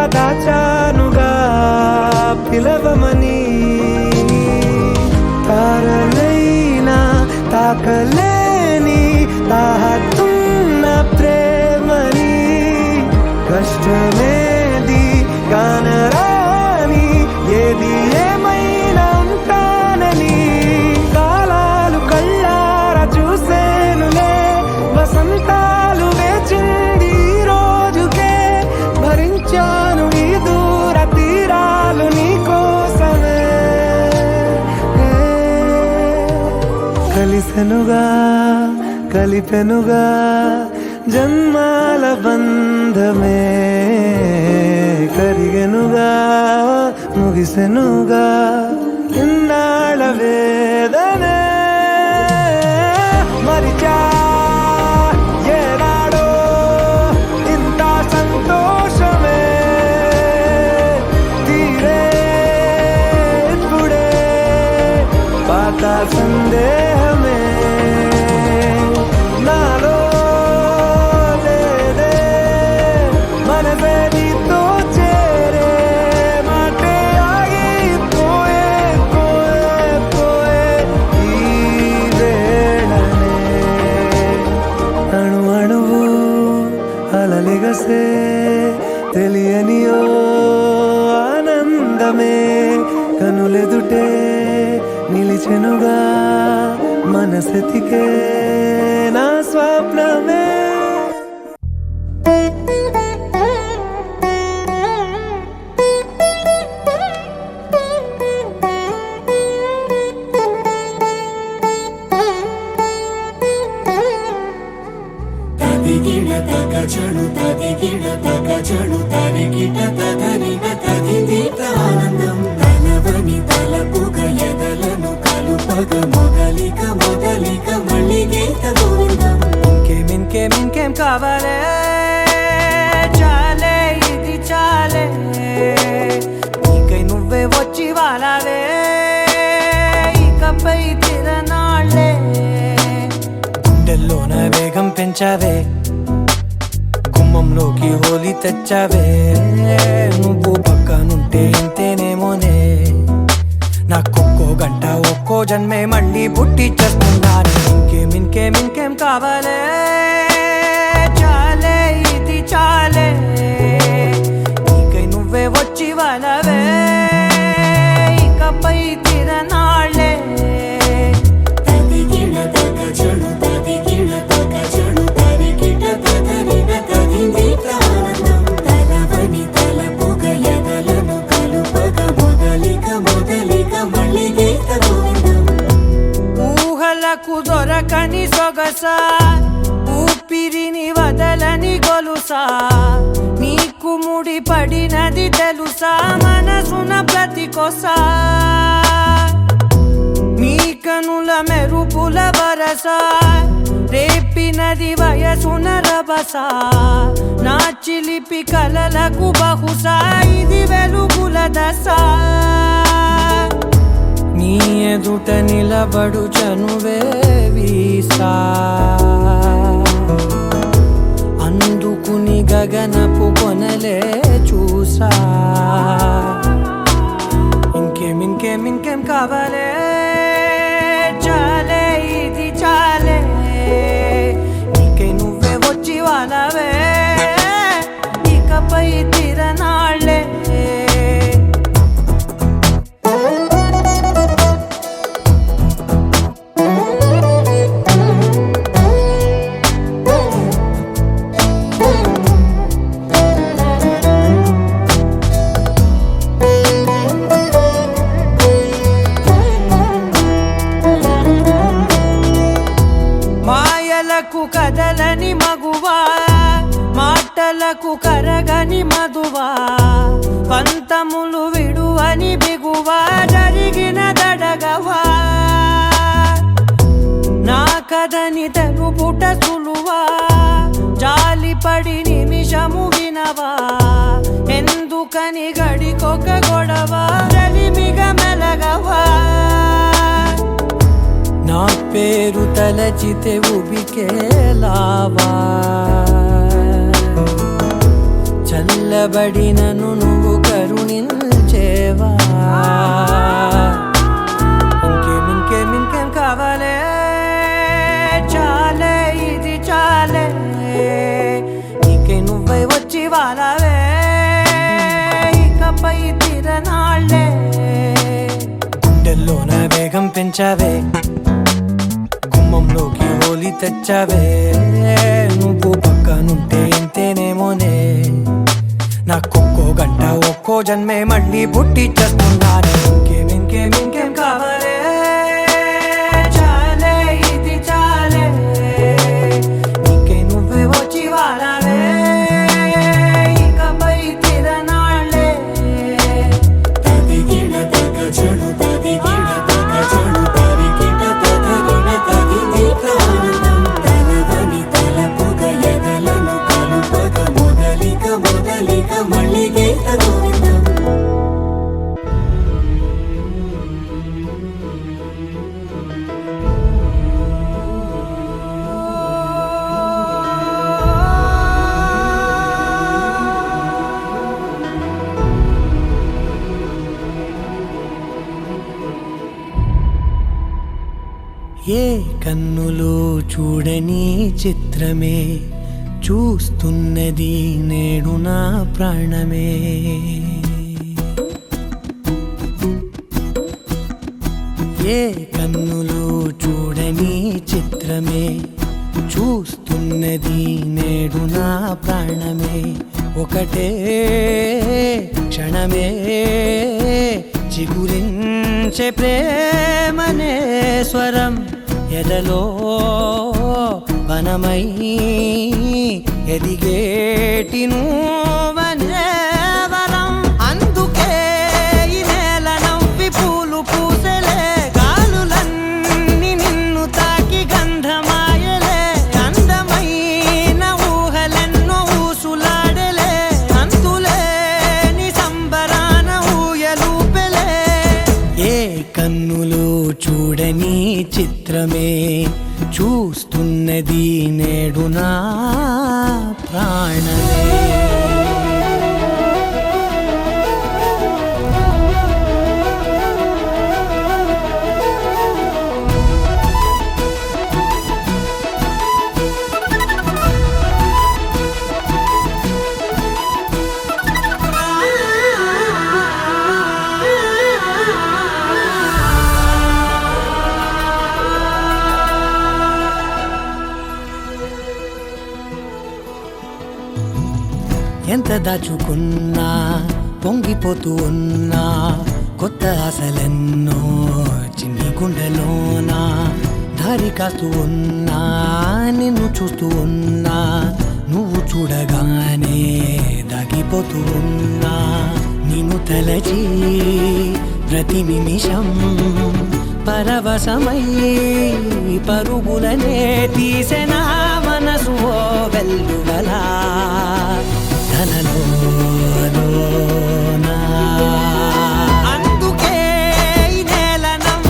దాచానుగా పిలవమని తారలైనా తాకలేని తాహతున్న ప్రేమని కష్టమేది కానరాని ఏది ఏమైనా ఉంటానని కాలాలు కళ్ళార చూసేనులే వసంతాలు వేచింది ఈ రోజుకే భరించాను ఈ దూర తీరాలు నీ కోసమే కలిసెనుగా కలిపెనుగా జన్మాల బంధమే కరిగెనుగా ముగిసెనుగా ఇన్నాళ్ళ వేదనే మరిచా ఏనాడో ఇంత సంతోషమే తీరే ఇప్పుడే పాత సందేహమే నాలో లేదే మనసే నీతో చేరే మాటే ఆగిపోయే పోయే పోయే ఈ వేళనే అణు అణువు అలలిగసే తెలియనియో ఆనందమే కనులెదుటే నిలిచెనుగా మనసెతికే నా స్వప్నమే తదిగిడ తగచడు తదిగిడ తగచడు తరిగిట తగరిన తదిదీత ఆనందం తలవని తలపుగ ఎదలను కలుపగ మొదలిక మొదలిక మళ్ళీ గీత గోవిందం ఇంకేం కావాలే చాలే ఇది చాలే నీకై నువ్వే వచ్చి వాలావే ఇకపై తిరనాళ్ళే గుండెల్లోన వేగం పెంచావే గుమ్మంలోకి హోలీ తెచ్చావే నువ్వు పక్కనుంటే ఇంతేనేమోనే నాకొక్కో గంట ఒక్కో జన్మే మళ్ళీ పుట్టి చేస్తున్నాను ఇంకేం కావాలే చాలే ఇది చాలే నీకై నువ్వే వచ్చి వాలవే ఇకపై తిరనాళ్ళే తదిగిడ తగచడు తదిగిడ తగచడు తరిగిట తగరిన తదిదీత ఆనందం తలవని తలపుగ ఎదలను కలుపగ మొదలిక మొదలిక మళ్ళీ గీత గోవిందం ఊహలకు దొరకని సొగసా ఊపిరిని వదలని గొలుసా నీకు ముడి పడినది తెలుసా మనసున ప్రతి కొసా నీ కనుల మెరుపుల వరస రేపినది వయసున రభస నా చిలిపి కలలకు బహుశా ఇది వెలుగుల దశ నీ నీ ఎదుట నిలబడు చనువే వీసా అందుకుని గగనపు కొనలే చూసా ఇంకేం కావాలే చాలే ఇది చాలే నీకే నువ్వే వచ్చి వాళ్ళవే ఇకపై తిరనాళ్ళే మాయలకు కదలని మగువా మాటలకు కరగని మధువా పంతములు విడువని బిగువా జరిగిన దడగవా నా కథని తెలుపుట సులువా జాలిపడి నిమిషము వినవా ఎందుకని గడికొక గొడవ రలిమిగ మెలగవా నా పేరు తలచితే ఉబికేలావా చల్లబడినను నువ్వు కరుణించేవా ఇంకేం కావాలే చాలే ఇది చాలే నీకే నువ్వై వచ్చి వాళ్ళవే ఇకపై తిరనాళ్ళే గుండెల్లోన వేగం పెంచావే గుమ్మంలోకి హోలీ తెచ్చావే నువ్వు పక్కనుంటే ఎంతేనేమోనే నాకొక్కో గంట ఒక్కో జన్మే మళ్ళీ పుట్టి చేస్తున్నానే ఇంకేం కావాలే చాలే ఇది చాలే నీకే నువ్వే వచ్చి వాళ్ళవే ఇకపై తిరనాళ్ళే తదిగిన తగ చెడు తదిగిన తగ చెడు తరిగిన తదరిన తదిగిన ఆనందం తలవని తలపుగ ఎదలను కలుపగ మొదలిక మళ్ళీ గీత గోవిందం ఏ కన్నులు చూడని చిత్రమే చూస్తున్నది నేడు నా ప్రాణమే ఏ కన్నులు చూడని చిత్రమే చూస్తున్నది నేడు నా ప్రాణమే ఒకటే క్షణమే చిగురించే ప్రేమనే స్వరం ఎదలో వనమై ఎదిగేటి నువ్వనే వరం అందుకే ఈ నేల నవ్వి పూలు పూసలే గాలులన్నీ నిన్ను తాకి గంధమాయలే అందమైన ఊహలెన్నో ఊసులాడలే అంతులేని సంబరాన ఊయలూపెలే ఏ కన్నులు చూడని చిత్రమే చూస్తున్నది నేడు నా ప్రాణమే ఎంత దాచుకున్నా పొంగిపోతూ ఉన్నా కొత్త ఆశలెన్నో చిన్ని గుండెలోనా దారి కాస్తూ ఉన్నా నిన్ను చూస్తూ ఉన్నా నువ్వు చూడగానే దాగిపోతూ ఉన్నా నిన్ను తలచి ప్రతి నిమిషం పరవశమై పరుగులనే తీసెనా మనసు ఓ వెల్లువలా అందుకే ఈ నేల నవ్వి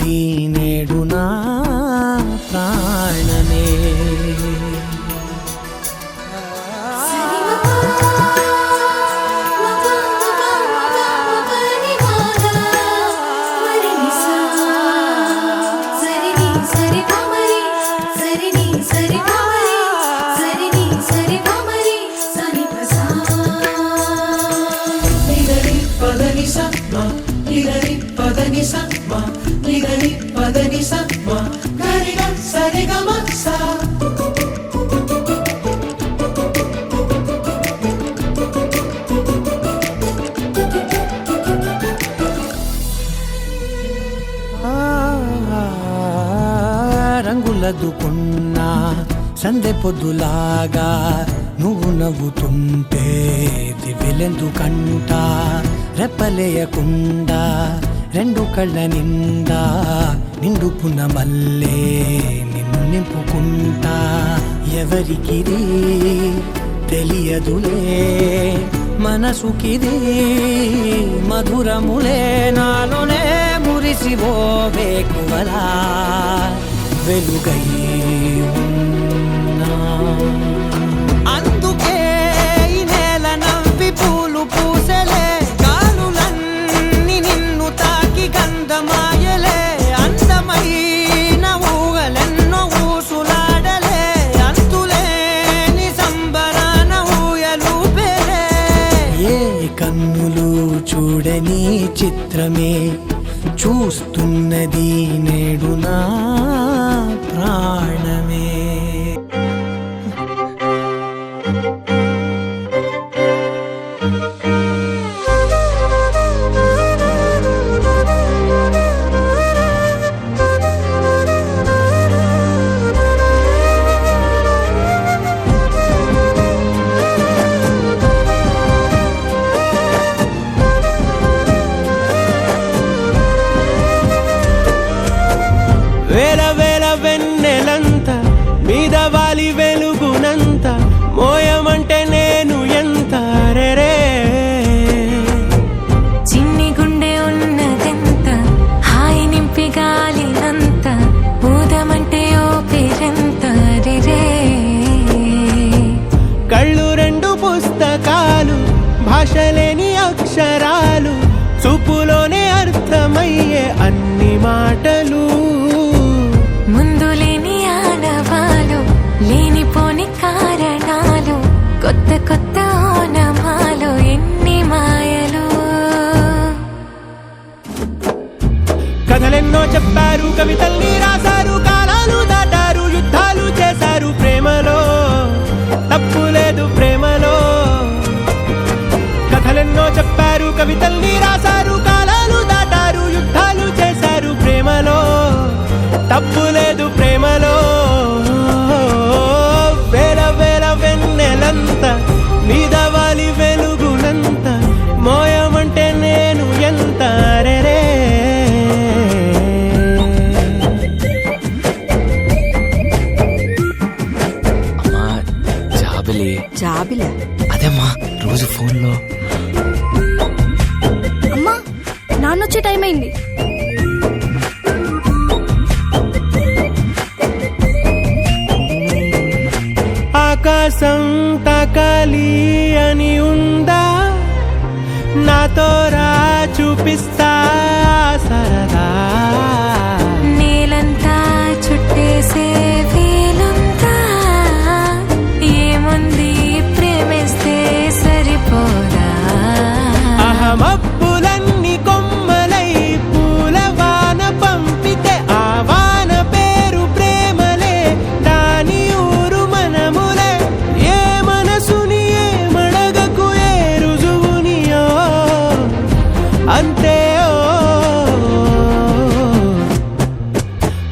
చూస్తున్నది నేడు నా ప్రాణమే రంగులదుకున్నా సందె పొద్దులాగా నువ్వు నవ్వుతుంటే దివ్యలెందుకంట రెప్పలేయకుండా రెండు కళ్ళ నిండా నిండుకున్న మల్లే నిన్ను నింపుకుంటా ఎవరికిది తెలియదులే మనసుకిది మధురములే నాలోనే మురిసివో వేకువలా వెలుగై ఉన్నా అందుకే ఈ నేల నవ్వి పూలు పూసలే గాలులన్నీ నిన్ను తాకి గంధమాయలే అందమైన ఊగలెన్నో ఊసులాడలే అంతులేని సంబరాన ఊయలూపేలే ఏ కన్నులు చూడని చిత్రమే చూస్తున్నది నేడు నా ప్రాణమే వేల వేల వెన్నెలంత మీద వాలి వెలుగునంత మోయమంటే నేను ఎంత రే చిన్ని గుండె ఉన్నదెంత హాయి నింపి గాలి అంత ఊదమంటే ఓ పేరెంత రే కళ్ళు రెండు పుస్తకాలు భాషలేని అక్షరాలు చూపులోనే అర్థమయ్యే అన్ని మాటలు ముందు లేని ఆనవాలు లేనిపోని కారణాలు కొత్త కొత్త ఓనమాలు ఎన్ని మాయలు కథలెన్నో చెప్పారు కవితల్ని రాశారు కాలాలు దాటారు యుద్ధాలు చేశారు ప్రేమలో తప్పు లేదు ప్రేమలో కథలెన్నో చెప్పారు కవితల్ని రాశారు కాలాలు దాటారు యుద్ధాలు చేశారు ప్రేమలో తప్పు లేదు ప్రేమలో వేల వేల వెన్నెలంత మీద వాలి వెలుగునంత మోయమంటే నేను ఎంత రే అమ్మా జాబిలి అదేమ్మా రోజు ఫోన్లో అమ్మా నాన్నొచ్చే టైం అయింది. ఆకాశం తాకాలి అని ఉందా నాతో రా చూపిస్తా సరదా నేలంతా చుట్టేసే వీలుందా ఏముంది ప్రేమిస్తే సరిపోదా అహమప్పులన్నీ కొమ్మలై పూలవాన పంపితే ఆ వాన పేరు ప్రేమలే దాని ఊరు మనములే ఏ మనసుని ఏ మడగకు ఏ రుజువునియో అంతే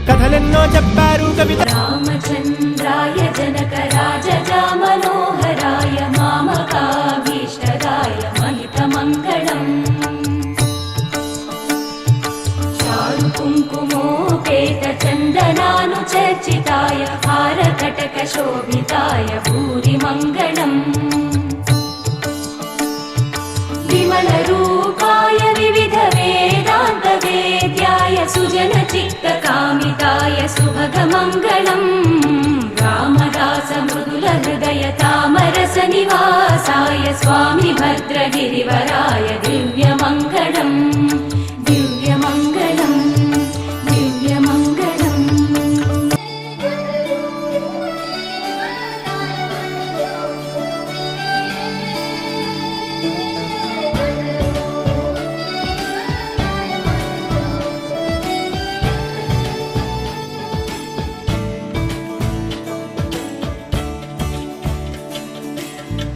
కథలెన్నో చెప్పారు కవిత రామచంద్రాయ జనకరాజా మనోహరాయ మామకాభీష్టదాయ మహితమంగళం చారు కుంకుమోపేత చందనానుచర్చితాయ హారకటక శోభితాయ భూరి మంగళం విమల రూపాయ వివిధ వేదాంత వేద్యాయ సుజ जनचित्तकामिताय शुभगमङ्गलम् रामदास मृदुल हृदय तामरस निवासाय स्वामी भद्रगिरिवराय दिव्यमङ्गलम् दिव्यमङ्गलम् दिव्यमङ्गलम्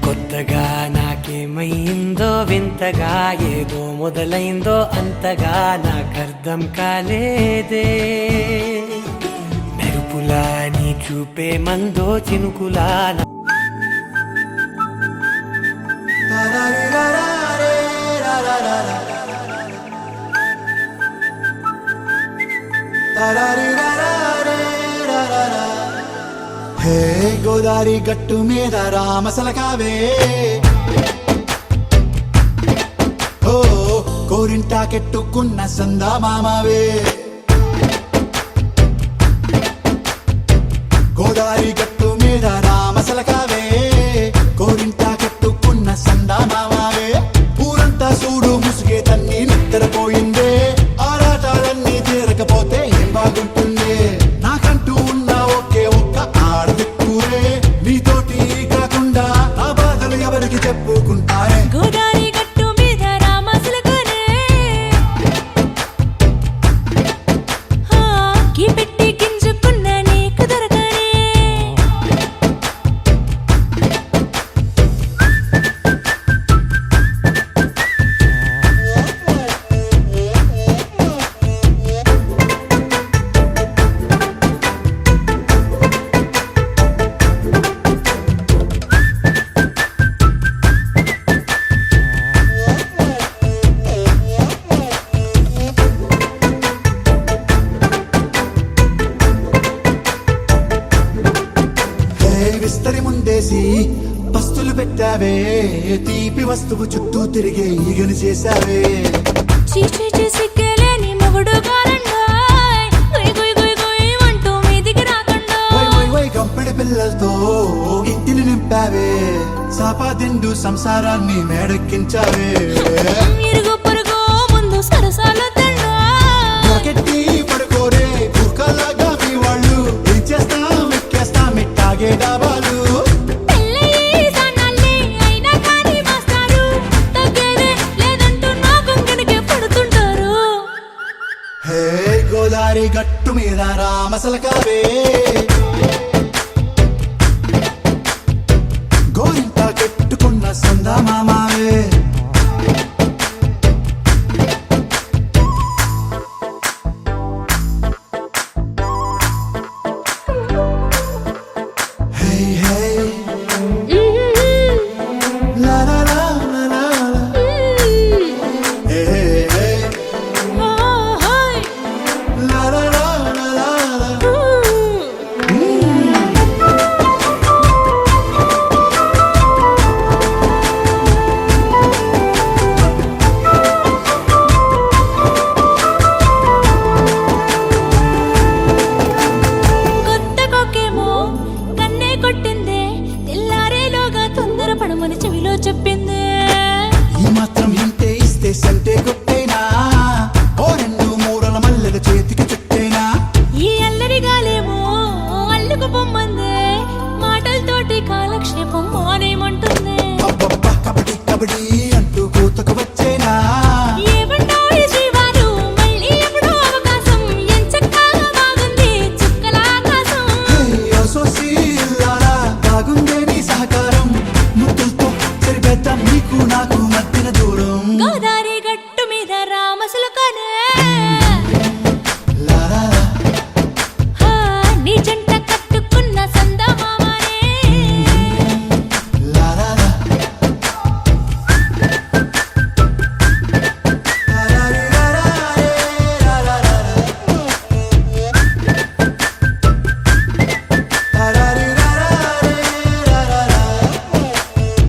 కొత్తగా నాకేమైందో వింతగా ఏదో మొదలైందో అంతగా నాకర్థం కాలేదే మెరుపులా నీ చూపే మందో చినుకులా హే గోదారి గట్టు మీద రామసలకావే ఓ కోరింటా కెట్టుకున్న సందా మామావే గోదారి గట్టు మీద రామసలకావే కోరింటా కెట్టుకున్న సందా మామావే ఊరంతా చూడు ముసుగే తన్ని నిద్రపోయిందే ఆరాటాలన్నీ తీరకపోతే ఏం బాగుంటుంది నాకంటూ ఉన్న ఒకే ఒక్క ఆడదిక్కురే నీతోటి కాకుండా ఆ బాధలు ఎవరికి చెప్పుకుంటారే గోదారి గట్టు మీద రామసులకనే కీ పెట్టి గింజుకున్న నీకు దొరకనే విస్తరి ముందేసి పస్తులు పెట్టావే తీపి వస్తువు చుట్టూ తిరిగే ఈగను చేశావే చీచి చేసి కేలేని మొగుడు గారండాయ్ గుయ్ గుయ్ గుయ్ గుయ్ అంటూ మీదికి రాకండా వై కంపెడి పిల్లలతో ఇంటిని నింపావే సాపాదిండు సంసారాన్ని మేడెక్కించావే ఇరుగు పొరుగు ముందు సరసాల తండా రాకెట్టి పడుకోరే కుక్కలాగా మీ వాళ్ళు ఏం చేస్తాం ఎక్కేస్తాం ఇట్టాగే డాబాలు పెళ్ళయి సన్నాల్ని అయినా కానీ మాస్తారు తగ్గేదే లేదంటూ నా కొంగనికే పడుతుంటారు హే గోదారి గట్టు మీద రామసలకావే గోరింట కెట్టుకున్న సందా మామా